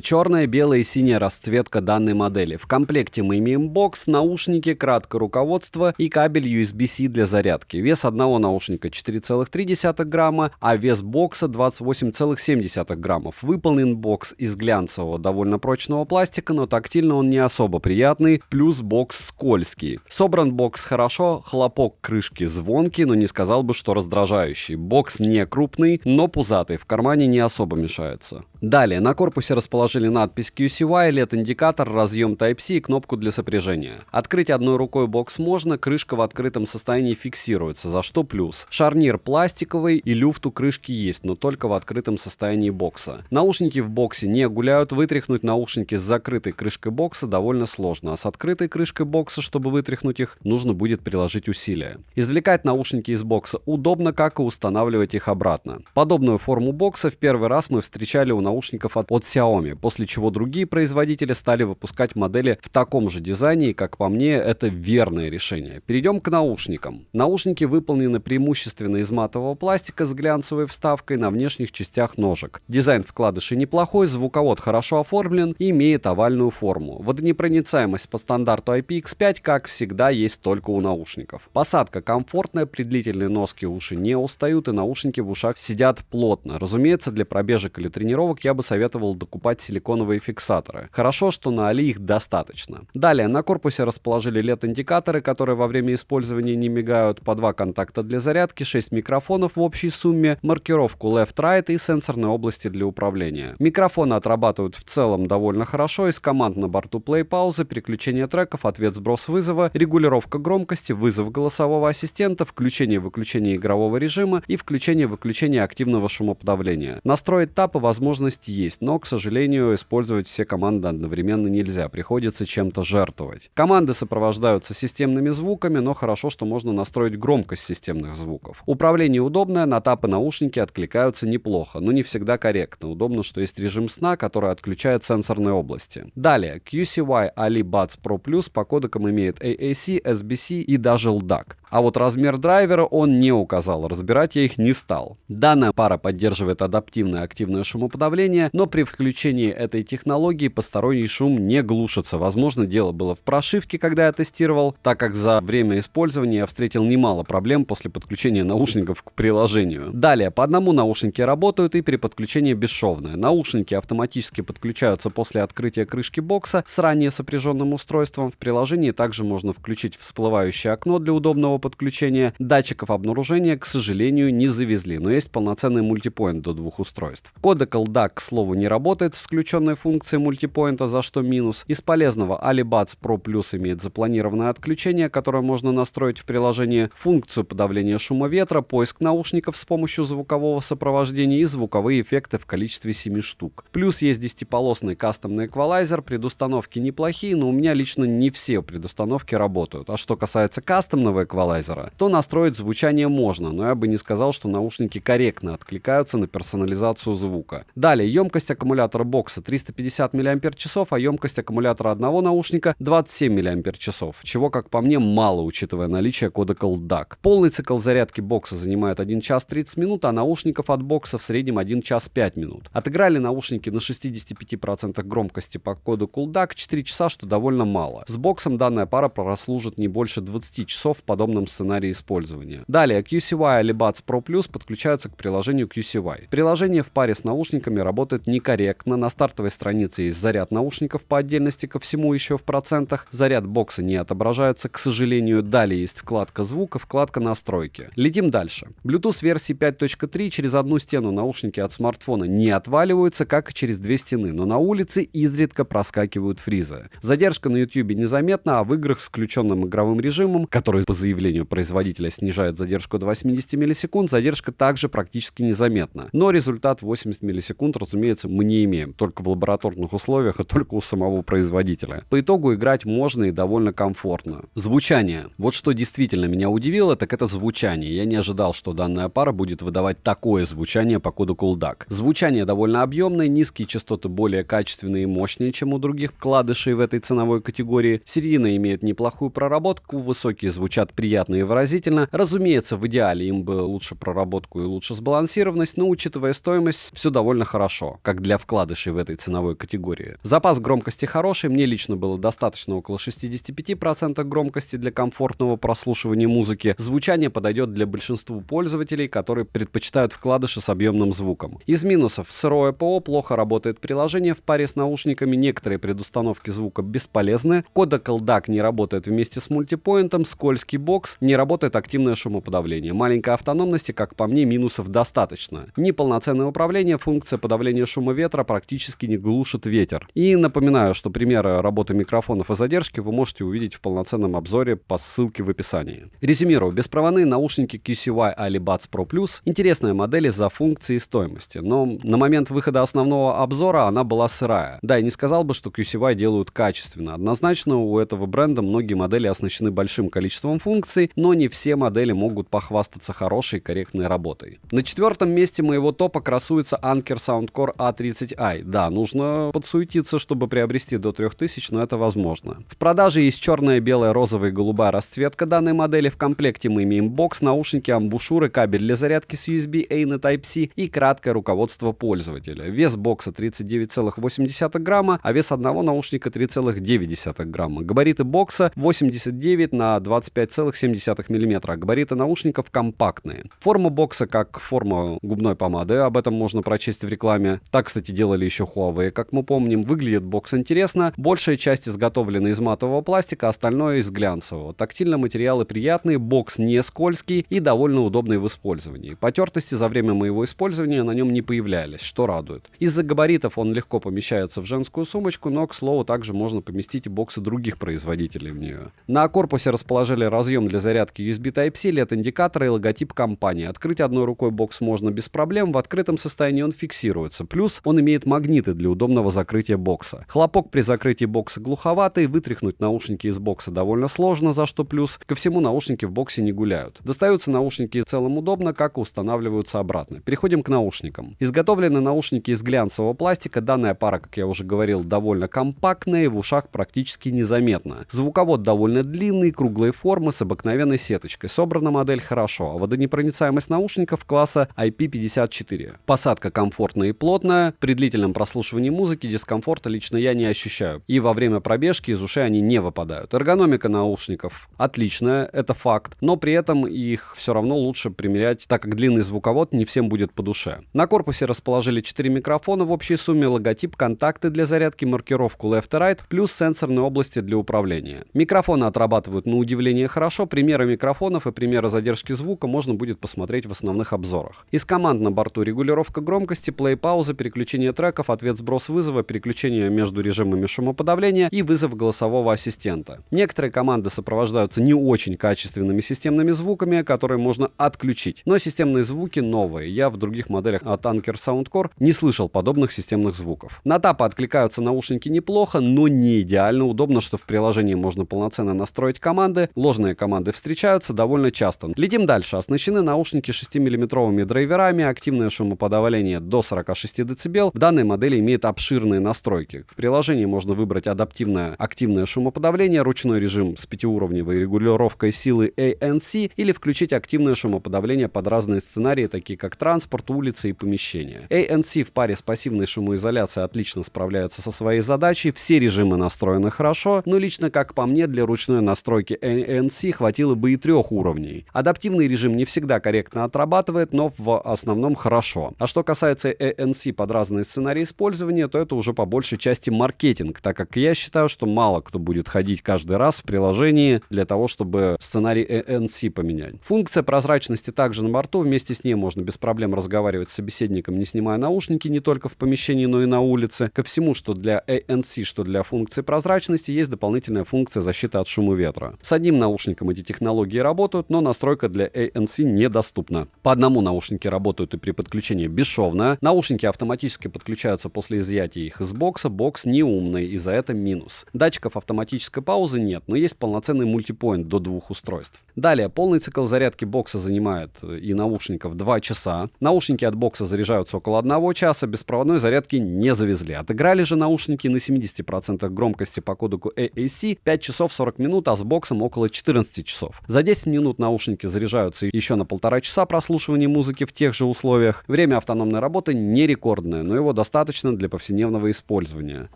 черная, белая и синяя расцветка данной модели. В комплекте мы имеем бокс, наушники, краткое руководство и кабель USB-C для зарядки. Вес одного наушника 4,3 грамма, а вес бокса 28,7 граммов. Выполнен бокс из глянцевого, довольно прочного пластика, но тактильно он не особо приятный, плюс бокс скользкий. Собран бокс хорошо, хлопок крышки звонкий, но не сказал бы, что раздражающий. Бокс не крупный, но пузатый, в кармане не особо мешается. Далее, на корпусе расположили надпись QCY, LED-индикатор, разъем Type-C и кнопку для сопряжения. Открыть одной рукой бокс можно, крышка в открытом состоянии фиксируется, за что плюс. Шарнир пластиковый и люфт у крышки есть, но только в открытом состоянии бокса. Наушники в боксе не гуляют, вытряхнуть наушники с закрытой крышкой бокса довольно сложно, а с открытой крышкой бокса, чтобы вытряхнуть их, нужно будет приложить усилия. Извлекать наушники из бокса удобно, как и устанавливать их обратно. Подобную форму бокса в первый раз мы встречали у наушников от Xiaomi, после чего другие производители стали выпускать модели в таком же дизайне, и, как по мне, это верное решение. Перейдем к наушникам. Наушники выполнены преимущественно из матового пластика с глянцевой вставкой на внешних частях ножек. Дизайн вкладышей неплохой, звуковод хорошо оформлен и имеет овальную форму. Водонепроницаемость по стандарту IPX5, как всегда, есть только у наушников. Посадка комфортная, при длительной носке уши не устают и наушники в ушах сидят плотно. Разумеется, для пробежек или тренировок я бы советовал докупать силиконовые фиксаторы. Хорошо, что на Али их достаточно. Далее, на корпусе расположили LED-индикаторы, которые во время использования не мигают, по 2 контакта для зарядки, 6 микрофонов в общей сумме, маркировку Left-Right и сенсорные области для управления. Микрофоны отрабатывают в целом довольно хорошо, из команд на борту play-пауза, переключение треков, ответ-сброс вызова, регулировка громкости, вызов голосового ассистента, включение-выключение игрового режима и включение-выключение активного шумоподавления. Настроить тап и возможность есть, но, к сожалению, использовать все команды одновременно нельзя, приходится чем-то жертвовать. Команды сопровождаются системными звуками, но хорошо, что можно настроить громкость системных звуков. Управление удобное, на тап и наушники откликаются неплохо, но не всегда корректно. Удобно, что есть режим сна, который отключает сенсорные области. Далее, QCY AliBuds Pro Plus по кодекам имеет AAC, SBC и даже LDAC. А вот размер драйвера он не указал, разбирать я их не стал. Данная пара поддерживает адаптивное активное шумоподавление, но при включении этой технологии посторонний шум не глушится. Возможно, дело было в прошивке, когда я тестировал, так как за время использования я встретил немало проблем после подключения наушников к приложению. Далее, по одному наушники работают и при подключении бесшовное. Наушники автоматически подключаются после открытия крышки бокса с ранее сопряженным устройством. В приложении также можно включить всплывающее окно для удобного подключения. Датчиков обнаружения, к сожалению, не завезли, но есть полноценный мультипоинт до 2 устройств. Кодек LDAC, к слову, не работает с включенной функцией мультипоинта, за что минус. Из полезного AliBuds Pro Plus имеет запланированное отключение, которое можно настроить в приложении, функцию подавления шума ветра, поиск наушников с помощью звукового сопровождения и звуковые эффекты в количестве 7 штук. Плюс есть 10-полосный кастомный эквалайзер, предустановки неплохие, но у меня лично не все предустановки работают. А что касается кастомного эквалайзера, то настроить звучание можно, но я бы не сказал, что наушники корректно откликаются на персонализацию звука. Далее, емкость аккумулятора бокса 350 мАч, а емкость аккумулятора одного наушника 27 мАч, чего, как по мне, мало, учитывая наличие кодека LDAC. Полный цикл зарядки бокса занимает 1 час 30 минут, а наушников от бокса в среднем 1 час 5 минут. Отыграли наушники на 65% громкости по кодеку LDAC 4 часа, что довольно мало. С боксом данная пара прослужит не больше 20 часов в подобном сценарии использования. Далее, QCY AliBuds Pro Plus подключаются к приложению QCY. Приложение в паре с наушниками работает некорректно. На стартовой странице есть заряд наушников по отдельности, ко всему еще в процентах. Заряд бокса не отображается, к сожалению. Далее есть вкладка звука, вкладка настройки. Летим дальше. Bluetooth версии 5.3 через одну стену наушники от смартфона не отваливаются, как и через две стены, но на улице изредка проскакивают фризы. Задержка на YouTube незаметна, а в играх с включенным игровым режимом, который по заявлению производителя снижает задержку до 80 миллисекунд, задержка также практически незаметна. Но результат 80 миллисекунд, разумеется, мы не имеем, только в лабораторных условиях и только у самого производителя. По итогу играть можно и довольно комфортно. Звучание. Вот что действительно меня удивило, так это звучание. Я не ожидал, что данная пара будет выдавать такое звучание по кодеку LDAC. Звучание довольно объемное, низкие частоты более качественные и мощнее, чем у других вкладышей в этой ценовой категории. Середина имеет неплохую проработку, высокие звучат приятно и выразительно. Разумеется, в идеале им бы лучше проработку и лучше сбалансированность, но учитывая стоимость, все довольно хорошо, как для вкладышей в этой ценовой категории. Запас громкости хороший, мне лично было достаточно около 65% громкости для комфортного прослушивания музыки. Звучание подойдет для большинства пользователей, которые предпочитают вкладыши с объемным звуком. Из минусов: сырое ПО, плохо работает приложение в паре с наушниками, некоторые предустановки звука бесполезны, кодек LDAC не работает вместе с мультипоинтом, скользкий бокс, не работает активное шумоподавление. Маленькая автономность, и, как по мне, минусов достаточно. Неполноценное управление, функция подавления шума ветра практически не глушит ветер. И напоминаю, что примеры работы микрофонов и задержки вы можете увидеть в полноценном обзоре по ссылке в описании. Резюмирую, беспроводные наушники QCY AliBuds Pro Plus — интересная модель из-за функции и стоимости, но на момент выхода основного обзора она была сырая. Да, я не сказал бы, что QCY делают качественно. Однозначно у этого бренда многие модели оснащены большим количеством функций, но не все модели могут похвастаться хорошей и корректной работой. На 4-м месте моего топа красуется Anker Soundcore A30i. Да, нужно подсуетиться, чтобы приобрести до 3000, но это возможно. В продаже есть черная, белая, розовая и голубая расцветка данной модели. В комплекте мы имеем бокс, наушники, амбушюры, кабель для зарядки с USB-A на Type-C и краткое руководство пользователя. Вес бокса 39,8 грамма, а вес одного наушника 3,9 грамма. Габариты бокса 89 на 25,7 мм, а габариты наушников компактные. Форма бокса как форма губной помады, об этом можно прочесть в рекламе. Так, кстати, делали еще Huawei, как мы помним. Выглядит бокс интересно. Большая часть изготовлена из матового пластика, остальное из глянцевого. Тактильно материалы приятные, бокс не скользкий и довольно удобный в использовании. Потертости за время моего использования на нем не появлялись, что радует. Из-за габаритов он легко помещается в женскую сумочку, но, к слову, также можно поместить и боксы других производителей в нее. На корпусе расположили разъем для зарядки USB Type-C, LED-индикатор и логотип компании. Открыть одной рукой бокс можно без проблем, в открытом состоянии он фиксируется. Плюс он имеет магниты для удобного закрытия бокса. Хлопок при закрытии бокса глуховатый, вытряхнуть наушники из бокса довольно сложно, за что плюс. Ко всему, наушники в боксе не гуляют. Достаются наушники в целом удобно, как и устанавливаются обратно. Переходим к наушникам. Изготовлены наушники из глянцевого пластика. Данная пара, как я уже говорил, довольно компактная и в ушах практически незаметна. Звуковод довольно длинный, круглой формы с обыкновенной сеточкой. Собрана модель хорошо, а водонепроницаемость наушников класса IP54. Посадка комфортная и плотная. При длительном прослушивании музыки дискомфорта лично я не ощущаю. И во время пробежки из ушей они не выпадают. Эргономика наушников отличная, это факт, но при этом их все равно лучше примерять, так как длинный звуковод не всем будет по душе. На корпусе расположили 4 микрофона в общей сумме, логотип, контакты для зарядки, маркировку left и right, плюс сенсорные области для управления. Микрофоны отрабатывают на удивление хорошо, примеры микрофонов и примеры задержки звука можно будет посмотреть в основных обзорах. Из команд на борту регулировка громкости, плей-пауза, переключение треков, ответ-сброс вызова, переключение между режимами шумоподавления и вызов голосового ассистента. Некоторые команды сопровождаются не очень качественными системными звуками, которые можно отключить. Но системные звуки новые. Я в других моделях от Anker Soundcore не слышал подобных системных звуков. На тапы откликаются наушники неплохо, но не идеально. Удобно, что в приложении можно полноценно настроить команды. Ложные команды встречаются довольно часто. Летим дальше. Оснащены наушники 6-мм драйверами, активное шумоподавление до 46 дБ. В данной модели имеет обширные настройки. В приложении можно выбрать адаптивное активное шумоподавление, ручной режим с 5-уровневой регулировкой силы ANC или включить активное шумоподавление под разные сценарии, такие как транспорт, улицы и помещения. ANC в паре с пассивной шумоизоляцией отлично справляется со своей задачей. Все режимы настроены хорошо, но лично, как по мне, для ручной настройки ANC хватило бы и 3 уровней. Адаптивный режим не всегда корректно отрабатывает, но в основном хорошо. А что касается ANC под разные сценарии использования, то это уже по большей части маркетинг, так как я считаю, что мало кто будет ходить каждый раз в приложении для того, чтобы сценарий ANC поменять. Функция прозрачности также на борту, вместе с ней можно без проблем разговаривать с собеседником, не снимая наушники, не только в помещении, но и на улице. Ко всему, что для ANC, что для функции прозрачности, есть дополнительная функция защиты от шума ветра. С одним наушником эти технологии работают, но настройка для ANC недоступна. По одному наушники работают и при подключении бесшовно. Наушники автоматически подключаются после изъятия их из бокса. Бокс не умный, и за это минус. Датчиков автоматической паузы нет, но есть полноценный мультипоинт до 2 устройств. Далее, полный цикл зарядки бокса занимает и наушников 2 часа. Наушники от бокса заряжаются около 1 часа, беспроводной зарядки не завезли. Отыграли же наушники на 70% громкости по кодеку AAC 5 часов 40 минут, а с боксом около 14 часов. За 10 минут наушники заряжаются еще на 1,5 часа прослушивания музыки в тех же условиях. Время автономной работы не рекордное, но его достаточно для повседневного использования.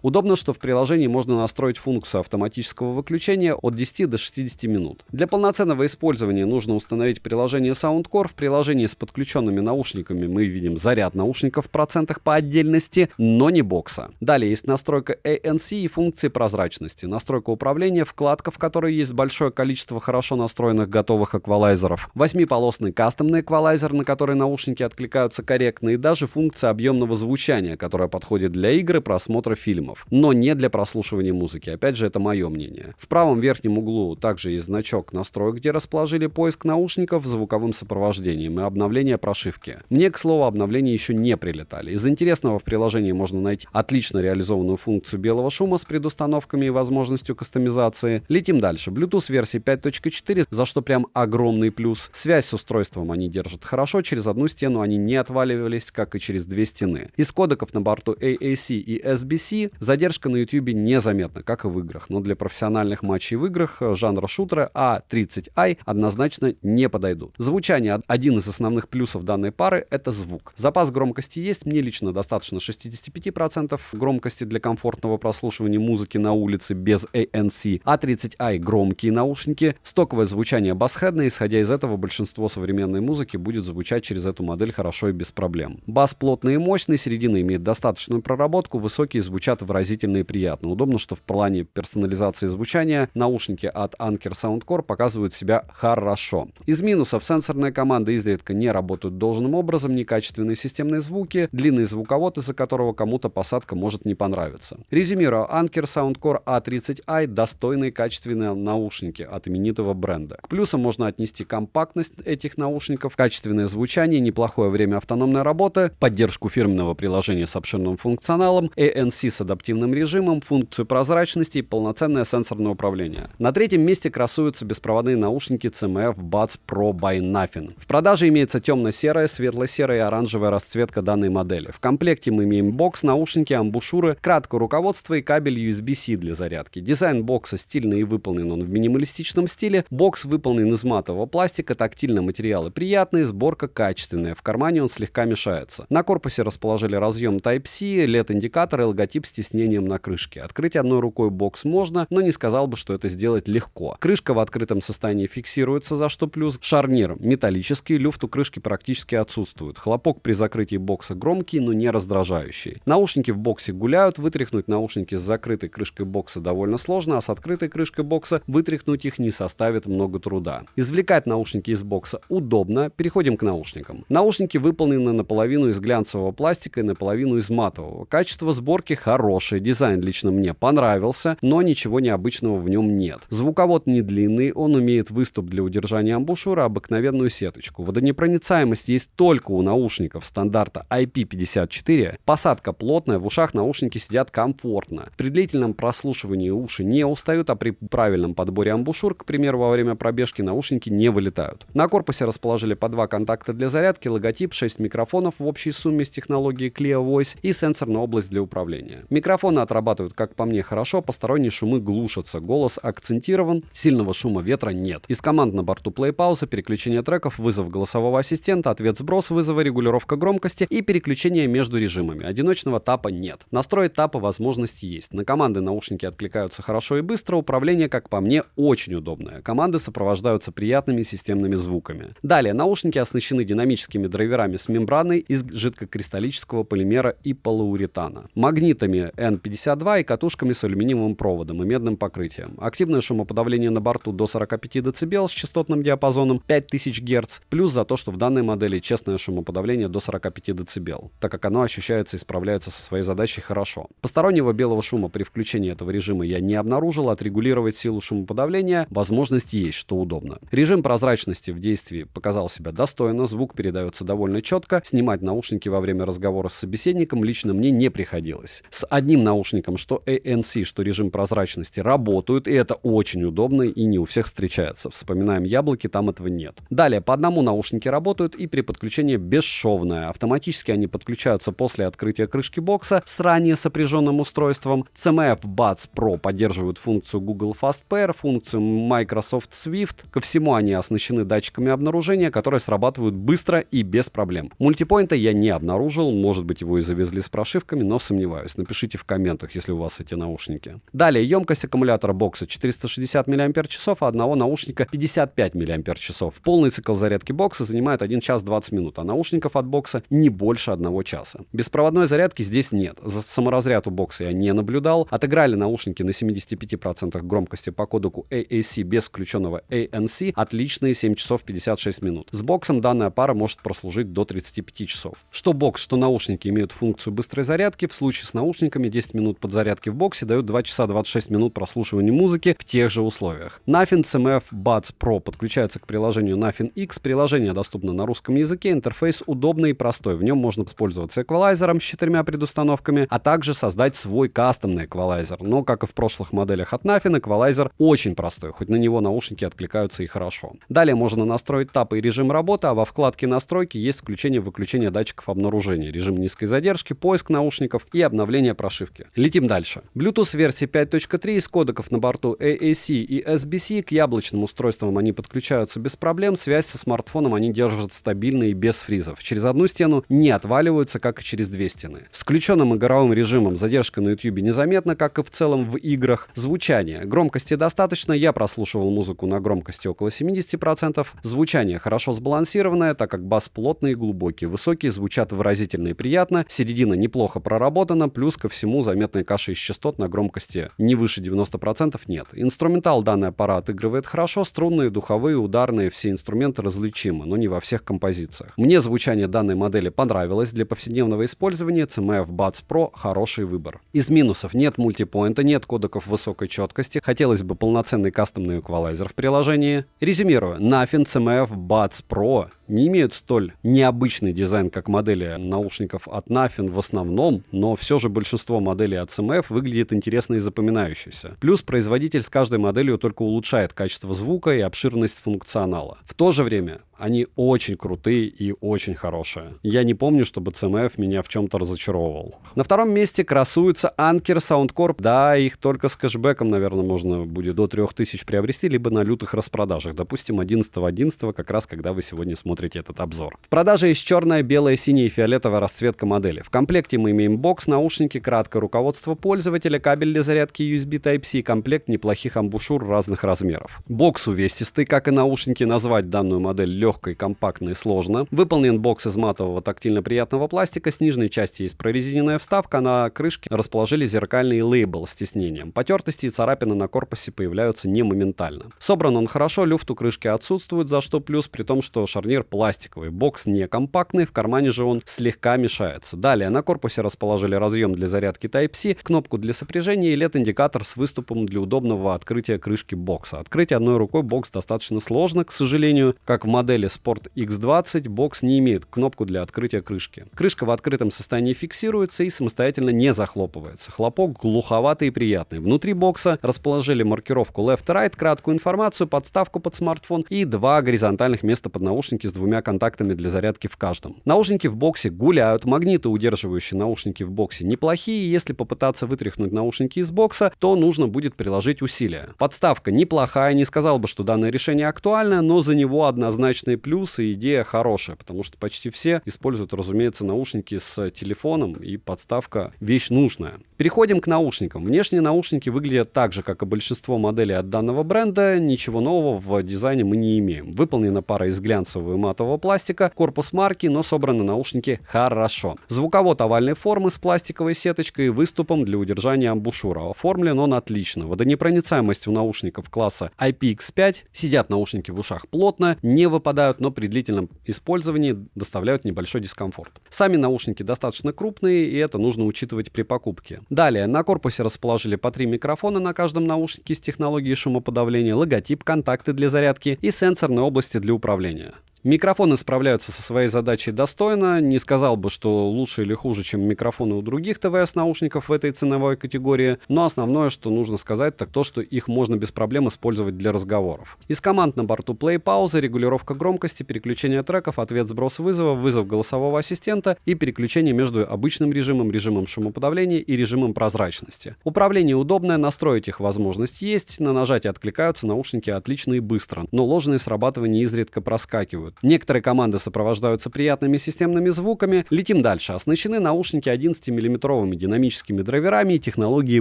Удобно, что в приложении можно настроить функцию автоматического выключения от 10 до 60 минут. Для полноценного использования нужно установить приложение Soundcore. В приложении с подключенными наушниками мы видим заряд наушников в процентах по отдельности, но не бокса. Далее есть настройка ANC и функции прозрачности. Настройка управления, вкладка, в которой есть большое количество хорошо настроенных готовых эквалайзеров. 8-полосный кастомный эквалайзер, на который наушники откликаются корректно, и даже функция объемного звучания, которая подходит для игр и просмотра фильмов, но не для прослушивания музыки. Опять же, это мое мнение. В правом верхнем углу также есть значок настроек, где расположили поиск наушников с звуковым сопровождением и обновление прошивки. Мне, к слову, обновления еще не прилетали. Из интересного в приложении можно найти отлично реализованную функцию белого шума с предустановками и возможностью кастомизации. Летим дальше. Bluetooth версии 5.4, за что прям огромный плюс. Связь с устройством они держат хорошо, через одну стену они не отваливались, как и через 2 стены. Из кодеков на борту AAC и SBC задержка на YouTube незаметна, как и в играх, но для профессиональных матчей в играх жанра шутера A30i однозначно не подойдут. Звучание — один из основных плюсов данной пары — это звук. Запас громкости есть, мне лично достаточно 65% громкости для комфортного прослушивания музыки на улице без ANC. A30i громкие наушники, стоковое звучание басхедное, исходя из этого большинство современной музыки будет звучать через эту модель хорошо и без проблем. Бас плотный и мощный, середина имеет достаточную проработку, высокие звучат выразительно и приятно. Удобно, что в плане персонализации звучания наушники от Anker Soundcore показывают себя хорошо. Из минусов: сенсорные команды изредка не работают должным образом, некачественные системные звуки, длинный звуковод, из-за которого кому-то посадка может не понравиться. Резюмирую, Anker Soundcore A30i достойные качественные наушники от именитого бренда. К плюсам можно отнести компактность этих наушников, качественное звучание, неплохое время автономной работы, поддержку фирменного приложения с обширным функционалом, ANC с адаптивным режимом, функцию прозрачности и полноценное сенсорное управление. На третьем месте красуются беспроводные наушники CMF Buds Pro by Nothing. В продаже имеется темно-серая, светло-серая и оранжевая расцветка данной модели. В комплекте мы имеем бокс, наушники, амбушюры, краткое руководство и кабель USB-C для зарядки. Дизайн бокса стильный и выполнен он в минималистичном стиле. Бокс выполнен из матового пластика, тактильно материалы приятные, сборка качественная. В кармане он слегка мешается. На корпусе расположили разъем Type-C, LED-индикатор и логотип с тиснением на крышке. Открыть одной рукой бокс можно, но не сказал бы, что это сделать легко. Крышка в открытом состоянии фиксируется, за что плюс. Шарнир металлический, люфт у крышки практически отсутствует. Хлопок при закрытии бокса громкий, но не раздражающий. Наушники в боксе гуляют, вытряхнуть наушники с закрытой крышкой бокса довольно сложно, а с открытой крышкой бокса вытряхнуть их не составит составит много труда. Извлекать наушники из бокса удобно. Переходим к наушникам. Наушники выполнены наполовину из глянцевого пластика и наполовину из матового. Качество сборки хорошее, дизайн лично мне понравился, но ничего необычного в нем нет. Звуковод не длинный, он имеет выступ для удержания амбушюра, обыкновенную сеточку. Водонепроницаемость есть только у наушников стандарта IP54. Посадка плотная, в ушах наушники сидят комфортно. При длительном прослушивании уши не устают, а при правильном подборе амбушюр, к примеру, во время пробежки, наушники не вылетают. На корпусе расположили по 2 контакта для зарядки, логотип, 6 микрофонов в общей сумме с технологией Clear Voice и сенсорная область для управления. Микрофоны отрабатывают, как по мне, хорошо, посторонние шумы глушатся, голос акцентирован, сильного шума ветра нет. Из команд на борту плей-пауза, переключение треков, вызов голосового ассистента, ответ-сброс вызова, регулировка громкости и переключение между режимами. Одиночного тапа нет. Настроить тапа возможность есть. На команды наушники откликаются хорошо и быстро, управление, как по мне, очень удобное. Команды сопровождаются приятными системными звуками. Далее, наушники оснащены динамическими драйверами с мембраной из жидкокристаллического полимера и полиуретана, магнитами N52 и катушками с алюминиевым проводом и медным покрытием. Активное шумоподавление на борту до 45 дБ с частотным диапазоном 5000 Гц, плюс за то, что в данной модели честное шумоподавление до 45 дБ, так как оно ощущается и справляется со своей задачей хорошо. Постороннего белого шума при включении этого режима я не обнаружил, отрегулировать силу шумоподавления возможность есть, что удобно. Режим прозрачности в действии показал себя достойно, звук передается довольно четко, снимать наушники во время разговора с собеседником лично мне не приходилось. С одним наушником, что ANC, что режим прозрачности, работают, и это очень удобно и не у всех встречается. Вспоминаем яблоки, там этого нет. Далее, по одному наушники работают и при подключении бесшовное. Автоматически они подключаются после открытия крышки бокса с ранее сопряженным устройством. CMF Buds Pro поддерживают функцию Google Fast Pair, функцию Microsoft Swift. Ко всему они оснащены датчиками обнаружения, которые срабатывают быстро и без проблем. Мультипоинта я не обнаружил, может быть, его и завезли с прошивками, но сомневаюсь. Напишите в комментах, если у вас эти наушники. Далее, емкость аккумулятора бокса 460 мАч, а одного наушника 55 мАч. Полный цикл зарядки бокса занимает 1 час 20 минут, а наушников от бокса не больше 1 часа. Беспроводной зарядки здесь нет. За саморазряд у бокса я не наблюдал. Отыграли наушники на 75% громкости по кодеку AAC без включенного ANC. Отличные 7 часов 56 минут. С боксом данная пара может прослужить до 35 часов. Что бокс, что наушники имеют функцию быстрой зарядки. В случае с наушниками 10 минут подзарядки в боксе дают 2 часа 26 минут прослушивания музыки в тех же условиях. Nothing CMF Buds Pro подключается к приложению Nothing X. Приложение доступно на русском языке. Интерфейс удобный и простой. В нем можно использоваться эквалайзером с 4 предустановками, а также создать свой кастомный эквалайзер. Но, как и в прошлых моделях от Nothing, эквалайзер очень простой, хоть на него наушники откликаются и хорошо. Далее можно настроить тапы и режим работы, а во вкладке настройки есть включение-выключение датчиков обнаружения, режим низкой задержки, поиск наушников и обновление прошивки. Летим дальше. Bluetooth версии 5.3 из кодеков на борту AAC и SBC. К яблочным устройствам они подключаются без проблем, связь со смартфоном они держат стабильно и без фризов. Через одну стену не отваливаются, как и через 2 стены. С включенным игровым режимом задержка на YouTube незаметна, как и в целом в играх. Звучание. Громкости достаточно, я прослушивал музыку на громкости около 70%. Звучание хорошо сбалансированное, так как бас плотный и глубокий. Высокие звучат выразительно и приятно, середина неплохо проработана, плюс ко всему заметной каши из частот на громкости не выше 90% нет. Инструментал данная пара отыгрывает хорошо, струнные, духовые, ударные, все инструменты различимы, но не во всех композициях. Мне звучание данной модели понравилось, для повседневного использования CMF Buds Pro хороший выбор. Из минусов: нет мультипоинта, нет кодеков высокой четкости, хотелось бы полноценный кастомный эквалайзер в приложении. Резюмирую, Nothing CMF Buds Pro не имеют столь необычный дизайн, как модели наушников от Nothing в основном, но все же большинство моделей от CMF выглядит интересно и запоминающейся. Плюс производитель с каждой моделью только улучшает качество звука и обширность функционала. В то же время они очень крутые и очень хорошие. Я не помню, чтобы CMF меня в чем-то разочаровывал. На втором месте красуется Anker Soundcore. Да, их только с кэшбэком, наверное, можно будет до 3000 приобрести, либо на лютых распродажах. Допустим, 11.11, как раз когда вы сегодня смотрите смотрите этот обзор. В продаже есть черная, белая, синяя и фиолетовая расцветка модели. В комплекте мы имеем бокс, наушники, краткое руководство пользователя, кабель для зарядки USB Type-C и комплект неплохих амбушюр разных размеров. Бокс увесистый, как и наушники, назвать данную модель легкой, компактной сложно. Выполнен бокс из матового тактильно приятного пластика, с нижней части есть прорезиненная вставка, на крышке расположили зеркальный лейбл с тиснением. Потертости и царапины на корпусе появляются не моментально. Собран он хорошо, люфт у крышки отсутствует, за что плюс, при том, что шарнир пластиковый. Бокс не компактный, в кармане же он слегка мешается. Далее на корпусе расположили разъем для зарядки Type-C, кнопку для сопряжения и LED-индикатор с выступом для удобного открытия крышки бокса. Открыть одной рукой бокс достаточно сложно, к сожалению. Как в модели Sport X20, бокс не имеет кнопку для открытия крышки. Крышка в открытом состоянии фиксируется и самостоятельно не захлопывается. Хлопок глуховатый и приятный. Внутри бокса расположили маркировку Left-Right, краткую информацию, подставку под смартфон и два горизонтальных места под наушники с двумя контактами для зарядки в каждом. Наушники в боксе гуляют, магниты, удерживающие наушники в боксе, неплохие. Если попытаться вытряхнуть наушники из бокса, то нужно будет приложить усилия. Подставка неплохая, не сказал бы, что данное решение актуально, но за него однозначные плюсы и идея хорошая, потому что почти все используют, разумеется, наушники с телефоном, и подставка вещь нужная. Переходим к наушникам. Внешние наушники выглядят так же, как и большинство моделей от данного бренда. Ничего нового в дизайне мы не имеем. Выполнена пара из глянцевого и матового пластика, корпус марки, но собраны наушники хорошо. Звуковод овальной формы с пластиковой сеточкой и выступом для удержания амбушюра. Оформлен он отлично. Водонепроницаемость у наушников класса IPX5. Сидят наушники в ушах плотно, не выпадают, но при длительном использовании доставляют небольшой дискомфорт. Сами наушники достаточно крупные, и это нужно учитывать при покупке. Далее, на корпусе расположили по 3 микрофона на каждом наушнике с технологией шумоподавления, логотип, контакты для зарядки и сенсорные области для управления. Микрофоны справляются со своей задачей достойно. Не сказал бы, что лучше или хуже, чем микрофоны у других ТВС-наушников в этой ценовой категории, но основное, что нужно сказать, так то, что их можно без проблем использовать для разговоров. Из команд на борту play, пауза, регулировка громкости, переключение треков, ответ, сброс вызова, вызов голосового ассистента и переключение между обычным режимом, режимом шумоподавления и режимом прозрачности. Управление удобное, настроить их возможность есть, на нажатие откликаются наушники отлично и быстро, но ложные срабатывания изредка проскакивают. Некоторые команды сопровождаются приятными системными звуками. Летим дальше. Оснащены наушники 11-мм динамическими драйверами и технологией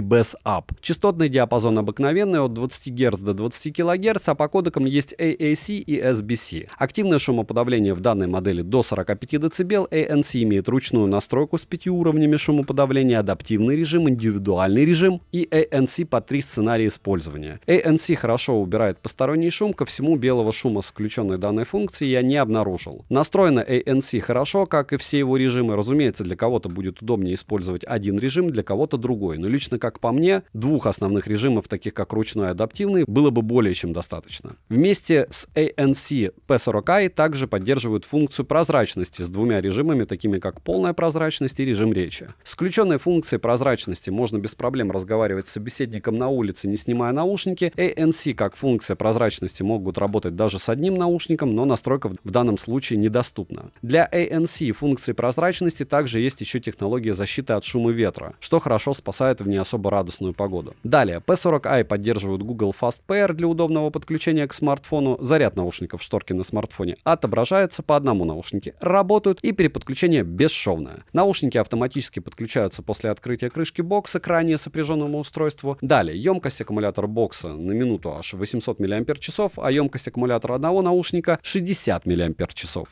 Bass-Up. Частотный диапазон обыкновенный от 20 Гц до 20 кГц, а по кодекам есть AAC и SBC. Активное шумоподавление в данной модели до 45 дБ. ANC имеет ручную настройку с 5 уровнями шумоподавления, адаптивный режим, индивидуальный режим и ANC по 3 сценария использования. ANC хорошо убирает посторонний шум, ко всему белого шума с включенной данной функцией я не обнаружил. Настроено ANC хорошо, как и все его режимы. Разумеется, для кого-то будет удобнее использовать один режим, для кого-то другой. Но лично как по мне, двух основных режимов, таких как ручной и адаптивный, было бы более чем достаточно. Вместе с ANC P40i также поддерживают функцию прозрачности с двумя режимами, такими как полная прозрачность и режим речи. С включенной функцией прозрачности можно без проблем разговаривать с собеседником на улице, не снимая наушники. ANC как функция прозрачности могут работать даже с одним наушником, но настройка в данном случае недоступна. Для ANC функции прозрачности также есть еще технология защиты от шума ветра, что хорошо спасает в не особо радостную погоду. Далее, P40i поддерживают Google Fast Pair для удобного подключения к смартфону. Заряд наушников шторки на смартфоне отображается, по одному наушнике работают и переподключение бесшовное. Наушники автоматически подключаются после открытия крышки бокса к ранее сопряженному устройству. Далее, емкость аккумулятора бокса на минуту аж 800 мАч, а емкость аккумулятора одного наушника 60 мАч.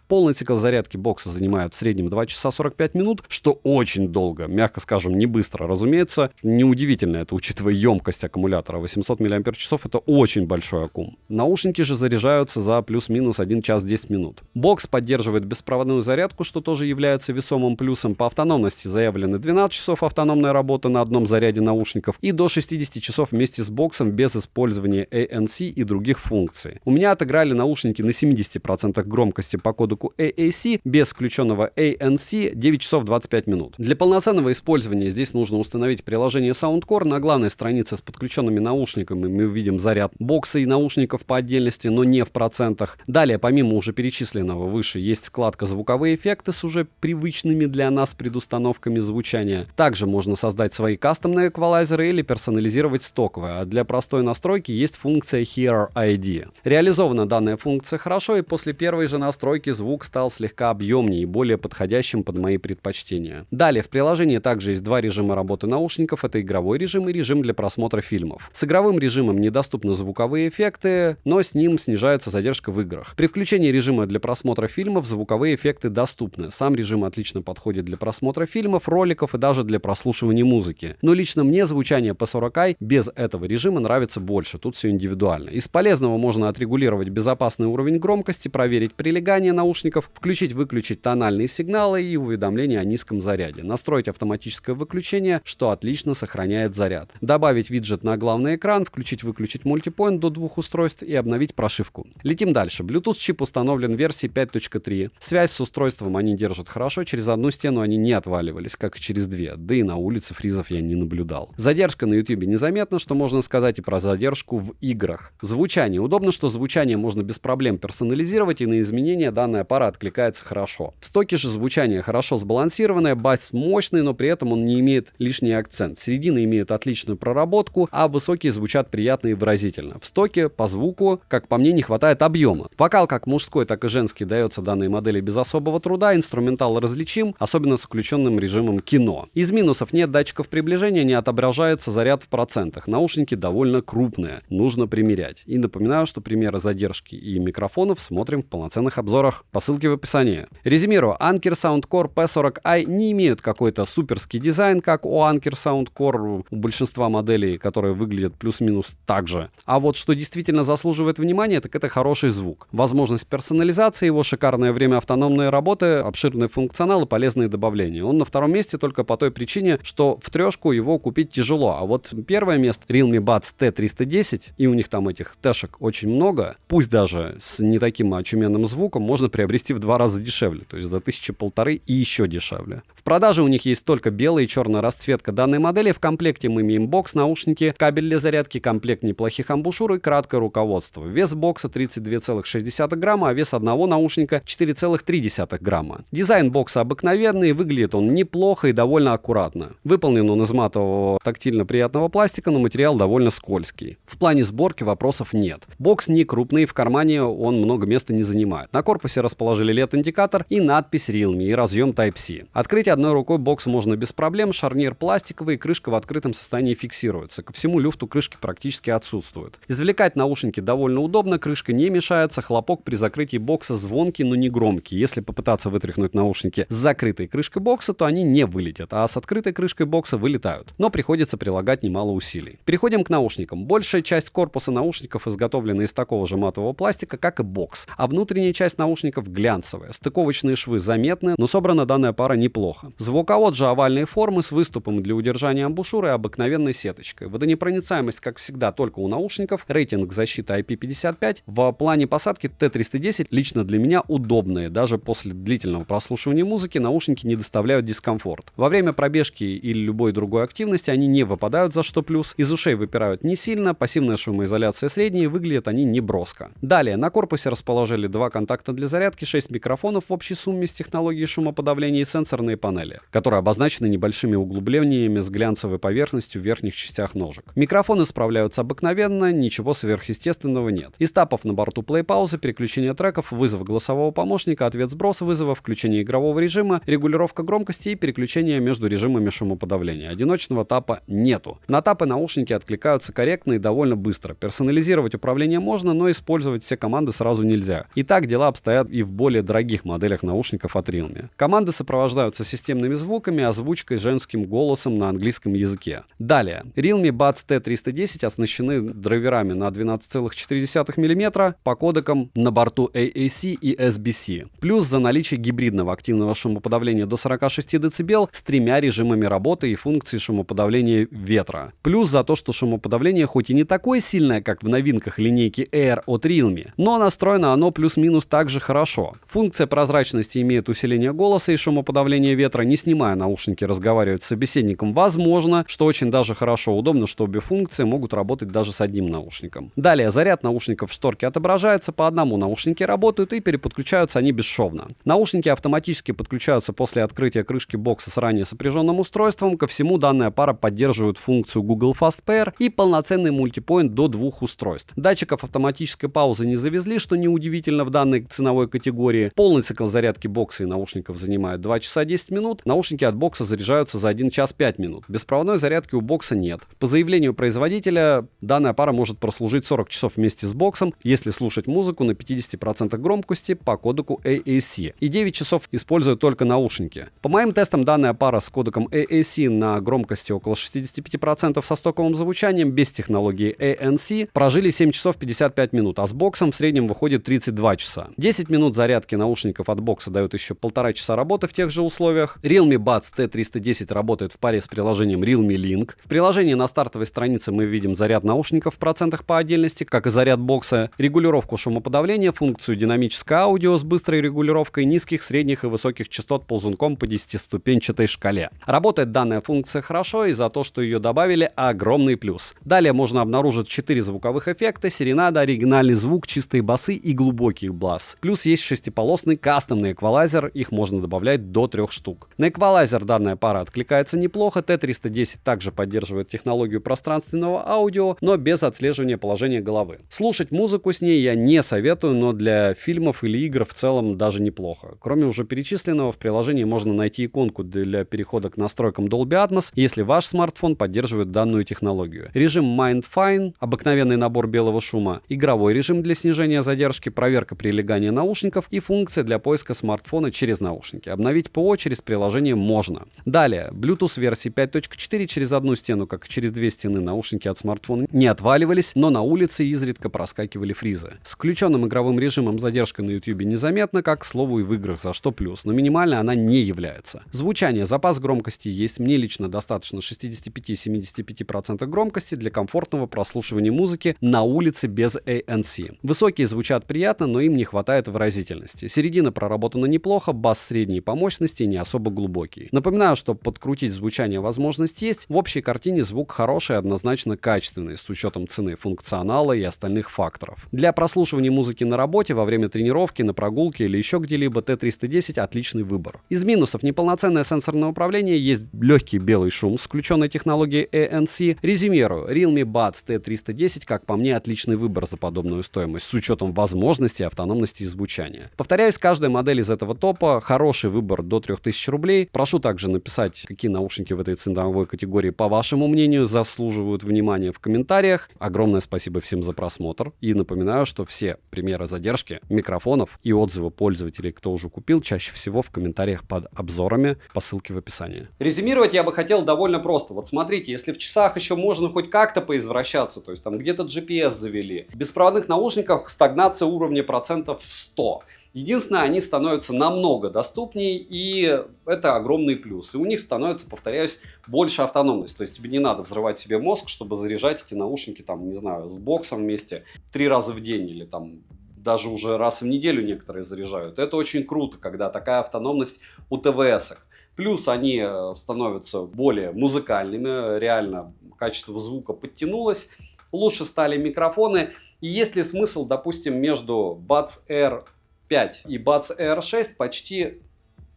Полный цикл зарядки бокса занимает в среднем 2 часа 45 минут, что очень долго, мягко скажем, не быстро. Разумеется, неудивительно это, учитывая емкость аккумулятора. 800 мАч это очень большой аккум. Наушники же заряжаются за плюс-минус 1 час 10 минут. Бокс поддерживает беспроводную зарядку, что тоже является весомым плюсом. По автономности заявлены 12 часов автономной работы на одном заряде наушников и до 60 часов вместе с боксом без использования ANC и других функций. У меня отыграли наушники на 70% громкости по кодеку AAC без включенного ANC 9 часов 25 минут. Для полноценного использования здесь нужно установить приложение Soundcore. На главной странице с подключенными наушниками мы видим заряд бокса и наушников по отдельности, но не в процентах. Далее, помимо уже перечисленного выше, есть вкладка «Звуковые эффекты» с уже привычными для нас предустановками звучания. Также можно создать свои кастомные эквалайзеры или персонализировать стоковые, а для простой настройки есть функция Hear ID. Реализована данная функция хорошо, и после первой же настройки звук стал слегка объемнее и более подходящим под мои предпочтения. Далее, в приложении также есть два режима работы наушников. Это игровой режим и режим для просмотра фильмов. С игровым режимом недоступны звуковые эффекты, но с ним снижается задержка в играх. При включении режима для просмотра фильмов звуковые эффекты доступны. Сам режим отлично подходит для просмотра фильмов, роликов и даже для прослушивания музыки. Но лично мне звучание P40i без этого режима нравится больше. Тут все индивидуально. Из полезного можно отрегулировать безопасный уровень громкости, проверить прилегание наушников, включить-выключить тональные сигналы и уведомления о низком заряде, настроить автоматическое выключение, что отлично сохраняет заряд, добавить виджет на главный экран, включить-выключить мультипоинт до двух устройств и обновить прошивку. Летим дальше. Bluetooth-чип установлен в версии 5.3. Связь с устройством они держат хорошо, через одну стену они не отваливались, как и через две, да и на улице фризов я не наблюдал. Задержка на YouTube незаметна, что можно сказать и про задержку в играх. Звучание. Удобно, что звучание можно без проблем персонализировать, и на изменения данная пара откликается хорошо. В стоке же звучание хорошо сбалансированное, бас мощный, но при этом он не имеет лишний акцент. Середины имеют отличную проработку, а высокие звучат приятно и выразительно. В стоке по звуку, как по мне, не хватает объема. Вокал как мужской, так и женский дается данной модели без особого труда, инструментал различим, особенно с включенным режимом кино. Из минусов: нет датчиков приближения, не отображается заряд в процентах. Наушники довольно крупные, нужно примерять. И напоминаю, что примеры задержки и микрофонов смотрим в полноценных обзорах по ссылке в описании. Резюмирую, Anker Soundcore P40i не имеют какой-то суперский дизайн, как у Anker Soundcore, у большинства моделей, которые выглядят плюс-минус так же. А вот что действительно заслуживает внимания, так это хороший звук. Возможность персонализации его, шикарное время автономной работы, обширный функционал и полезные добавления. Он на втором месте только по той причине, что в трешку его купить тяжело. А вот первое место Realme Buds T310, и у них там этих тэшек очень много, пусть даже с не таким очуменным звуком, можно приобрести в 2 раза дешевле, то есть за 1500 и еще дешевле. В продаже у них есть только белая и черная расцветка данной модели. В комплекте мы имеем бокс, наушники, кабель для зарядки, комплект неплохих амбушюр и краткое руководство. Вес бокса 32,6 грамма, а вес одного наушника 4,3 грамма. Дизайн бокса обыкновенный, выглядит он неплохо и довольно аккуратно. Выполнен он из матового тактильно приятного пластика, но материал довольно скользкий. В плане сборки вопросов нет. Бокс не крупный, в кармане он много места не занимает. На корпусе расположили LED-индикатор и надпись Realme и разъем Type-C. Открыть одной рукой бокс можно без проблем, шарнир пластиковый, крышка в открытом состоянии фиксируется. Ко всему люфту крышки практически отсутствует. Извлекать наушники довольно удобно, крышка не мешается, хлопок при закрытии бокса звонкий, но не громкий. Если попытаться вытряхнуть наушники с закрытой крышкой бокса, то они не вылетят, а с открытой крышкой бокса вылетают. Но приходится прилагать немало усилий. Переходим к наушникам. Большая часть корпуса наушников изготовлена из такого же матового пластика, как и бокс, а внутренняя часть наушников глянцевая. Стыковочные швы заметны, но собрана данная пара неплохо. Звуковод же овальной формы с выступом для удержания амбушюры и обыкновенной сеточкой. Водонепроницаемость, как всегда, только у наушников. Рейтинг защиты IP55. В плане посадки T310 лично для меня удобные. Даже после длительного прослушивания музыки наушники не доставляют дискомфорт. Во время пробежки или любой другой активности они не выпадают, за что плюс. Из ушей выпирают не сильно, пассивная шумоизоляция средняя, выглядят они не броско. Далее, на корпусе расположили 2 контакта для зарядки, 6 микрофонов в общей сумме с технологией шумоподавления и сенсорные панели, которые обозначены небольшими углублениями с глянцевой поверхностью в верхних частях ножек. Микрофоны справляются обыкновенно, ничего сверхъестественного нет. Из тапов на борту плей-паузы, переключение треков, вызов голосового помощника, ответ сброса вызова, включение игрового режима, регулировка громкости и переключение между режимами шумоподавления. Одиночного тапа нету. На тапы наушники откликаются корректно и довольно быстро. Персонализировать управление можно, но использовать все команды сразу нельзя. И так дела обстоят и в более дорогих моделях наушников от Realme. Команды сопровождаются системными звуками, озвучкой женским голосом на английском языке. Далее. Realme Buds T310 оснащены драйверами на 12,4 мм по кодекам на борту AAC и SBC. Плюс за наличие гибридного активного шумоподавления до 46 дБ с 3 режимами работы и функцией шумоподавления ветра. Плюс за то, что шумоподавление хоть и не такое сильное, как в новинках линейки Air от Realme, но настроено оно плюс-минус так же хорошо. Функция прозрачности имеет усиление голоса и шумоподавление ветра, не снимая наушники, разговаривать с собеседником возможно, что очень даже хорошо. Удобно, что обе функции могут работать даже с одним наушником. Далее, заряд наушников в шторке отображается, по одному наушники работают и переподключаются они бесшовно. Наушники автоматически подключаются после открытия крышки бокса с ранее сопряженным устройством. Ко всему, данная пара поддерживает функцию Google Fast Pair и полноценный мультипоинт до 2 устройств. Датчиков автоматической паузы не завезли, что неудивительно, в данной ценовой категории. Полный цикл зарядки бокса и наушников занимает 2 часа 10 минут. Наушники от бокса заряжаются за 1 час 5 минут. Беспроводной зарядки у бокса нет. По заявлению производителя, данная пара может прослужить 40 часов вместе с боксом, если слушать музыку на 50% громкости по кодеку AAC. И 9 часов используют только наушники. По моим тестам, данная пара с кодеком AAC на громкости около 65% со стоковым звучанием без технологии ANC прожили 7 часов 55 минут, а с боксом в среднем выходит 32 часа. 10 минут зарядки наушников от бокса дают еще 1,5 часа работы в тех же условиях. Realme Buds T310 работает в паре с приложением Realme Link. В приложении на стартовой странице мы видим заряд наушников в процентах по отдельности, как и заряд бокса, регулировку шумоподавления, функцию динамическое аудио с быстрой регулировкой низких, средних и высоких частот ползунком по 10-ступенчатой шкале. Работает данная функция хорошо, и за то, что ее добавили, огромный плюс. Далее можно обнаружить 4 звуковых эффекта: серенада, оригинальный звук, чистые басы и глубокий бас. Плюс есть 6-полосный кастомный эквалайзер, их можно добавлять до 3 штук. На эквалайзер данная пара откликается неплохо. T310 также поддерживает технологию пространственного аудио, но без отслеживания положения головы. Слушать музыку с ней я не советую, но для фильмов или игр в целом даже неплохо. Кроме уже перечисленного, в приложении можно найти иконку для перехода к настройкам Dolby Atmos, если ваш смартфон поддерживает данную технологию. Режим Mind Fine, обыкновенный набор белого шума, игровой режим для снижения задержки, проверка прилегания наушников и функция для поиска смартфона через наушники. Обновить ПО через приложение можно. Далее, Bluetooth версии 5.4 через одну стену, как и через две стены, наушники от смартфона не отваливались, но на улице изредка проскакивали фризы. С включенным игровым режимом задержка на YouTube незаметна, как, к слову, и в играх, за что плюс, но минимальной она не является. Звучание, запас громкости есть. Мне лично достаточно 65-75% громкости для комфортного прослушивания музыки на улице без ANC. Высокие звучат приятно, но им не хватает выразительности. Середина проработана неплохо, бас средней по мощности и не особо глубокий. Напоминаю, что подкрутить звучание возможность есть. В общей картине звук хороший и однозначно качественный, с учетом цены, функционала и остальных факторов. Для прослушивания музыки на работе, во время тренировки, на прогулке или еще где-либо T310 отличный выбор. Из минусов: неполноценное сенсорное управление, есть легкий белый шум с включенной технологией ANC. Резюмирую, Realme Buds T310, как по мне, отличный выбор за подобную стоимость, с учетом возможностей, автономности и звучания. Повторяюсь, каждая модель из этого топа хороший выбор до 3000 рублей. Прошу также написать, какие наушники в этой ценовой категории, по вашему мнению, заслуживают внимания в комментариях. Огромное спасибо всем за просмотр. И напоминаю, что все примеры задержки микрофонов и отзывы пользователей, кто уже купил, чаще всего в комментариях под обзорами по ссылке в описании. Резюмировать я бы хотел довольно просто. Вот смотрите, если в часах еще можно хоть как-то поизвращаться, то есть там где-то GPS завели, в беспроводных наушниках стагнация уровня процентов в 100. Единственное, они становятся намного доступнее, и это огромный плюс. И у них становится, повторяюсь, больше автономность. То есть тебе не надо взрывать себе мозг, чтобы заряжать эти наушники, там, не знаю, с боксом вместе 3 раза в день или там даже уже раз в неделю некоторые заряжают. Это очень круто, когда такая автономность у ТВС-ок. Плюс они становятся более музыкальными, реально качество звука подтянулось, лучше стали микрофоны. И есть ли смысл, допустим, между Buds Air 5 и Buds Air 6 почти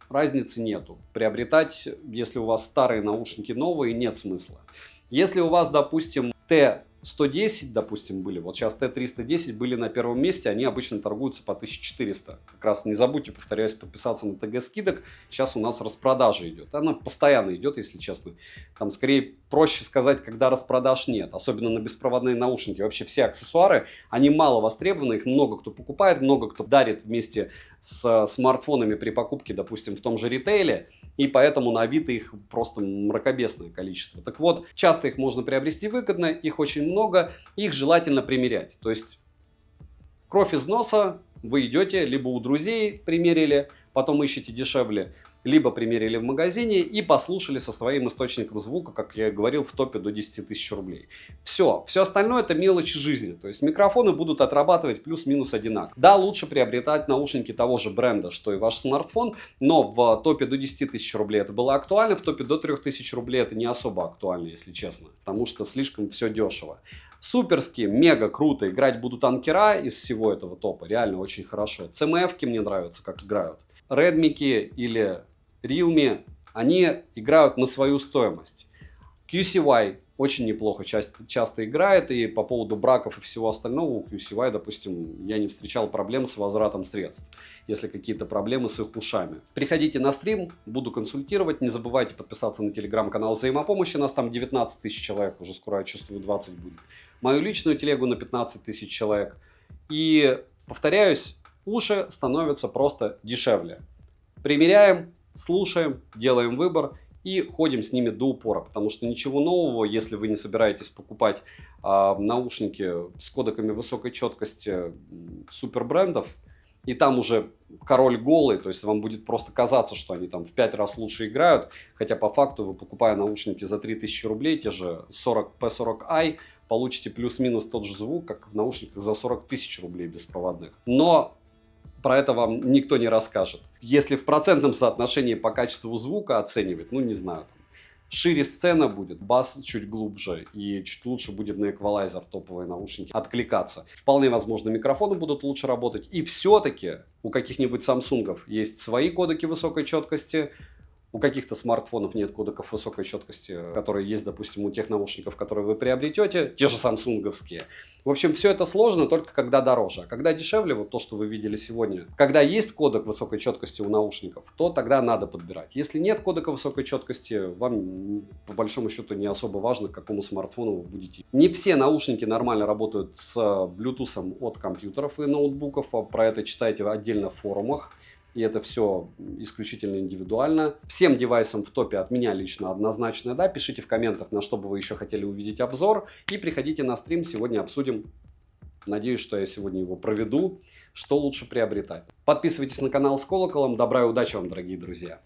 разницы нету. Приобретать, если у вас старые наушники новые, нет смысла. Если у вас, допустим, T110, допустим, были, вот сейчас T310 были на первом месте, они обычно торгуются по 1400. Как раз не забудьте, повторяюсь, подписаться на ТГ скидок. Сейчас у нас распродажа идет. Она постоянно идет, если честно. Там скорее проще сказать, когда распродаж нет. Особенно на беспроводные наушники. Вообще все аксессуары, они мало востребованы. Их много кто покупает, много кто дарит вместе с смартфонами при покупке, допустим, в том же ритейле. И поэтому на Авито их просто мракобесное количество. Так вот, часто их можно приобрести выгодно, их очень много, их желательно примерять. То есть кровь из носа, вы идете, либо у друзей примерили, потом ищете дешевле, либо примерили в магазине и послушали со своим источником звука, как я говорил, в топе до 10 тысяч рублей. Все остальное это мелочи жизни. То есть микрофоны будут отрабатывать плюс-минус одинаково. Да, лучше приобретать наушники того же бренда, что и ваш смартфон, но в топе до 10 тысяч рублей это было актуально, в топе до 3000 рублей это не особо актуально, если честно, потому что слишком все дешево. Суперски, мега круто играть будут анкера из всего этого топа, реально очень хорошо. CMF-ки мне нравятся, как играют. Redmi или Realme, они играют на свою стоимость. QCY очень неплохо часто играет. И по поводу браков и всего остального у QCY, допустим, я не встречал проблем с возвратом средств, если какие-то проблемы с их ушами. Приходите на стрим, буду консультировать. Не забывайте подписаться на телеграм-канал Взаимопомощи. Нас там 19 тысяч человек, уже скоро, я чувствую, 20 будет. Мою личную телегу на 15 тысяч человек. И, повторяюсь, уши становятся просто дешевле. Примеряем, слушаем, делаем выбор и ходим с ними до упора, потому что ничего нового, если вы не собираетесь покупать наушники с кодеками высокой четкости супер брендов, и там уже король голый, то есть вам будет просто казаться, что они там в 5 раз лучше играют, хотя по факту вы, покупая наушники за 3000 рублей, те же P40i, получите плюс-минус тот же звук, как в наушниках за 40 тысяч рублей беспроводных. Но про это вам никто не расскажет. Если в процентном соотношении по качеству звука оценивать, ну не знаю, там, шире сцена будет, бас чуть глубже и чуть лучше будет на эквалайзер топовые наушники откликаться. Вполне возможно, микрофоны будут лучше работать. И все-таки у каких-нибудь самсунгов есть свои кодеки высокой четкости. У каких-то смартфонов нет кодеков высокой четкости, которые есть, допустим, у тех наушников, которые вы приобретете, те же самсунговские. В общем, все это сложно только когда дороже. А когда дешевле, вот то, что вы видели сегодня, когда есть кодек высокой четкости у наушников, то тогда надо подбирать. Если нет кодека высокой четкости, вам по большому счету не особо важно, к какому смартфону вы будете. Не все наушники нормально работают с Bluetooth от компьютеров и ноутбуков. Про это читайте отдельно в форумах. И это все исключительно индивидуально. Всем девайсам в топе от меня лично однозначно да. Пишите в комментах, на что бы вы еще хотели увидеть обзор. И приходите на стрим, сегодня обсудим. Надеюсь, что я сегодня его проведу. Что лучше приобретать. Подписывайтесь на канал с колоколом. Добра и удачи вам, дорогие друзья.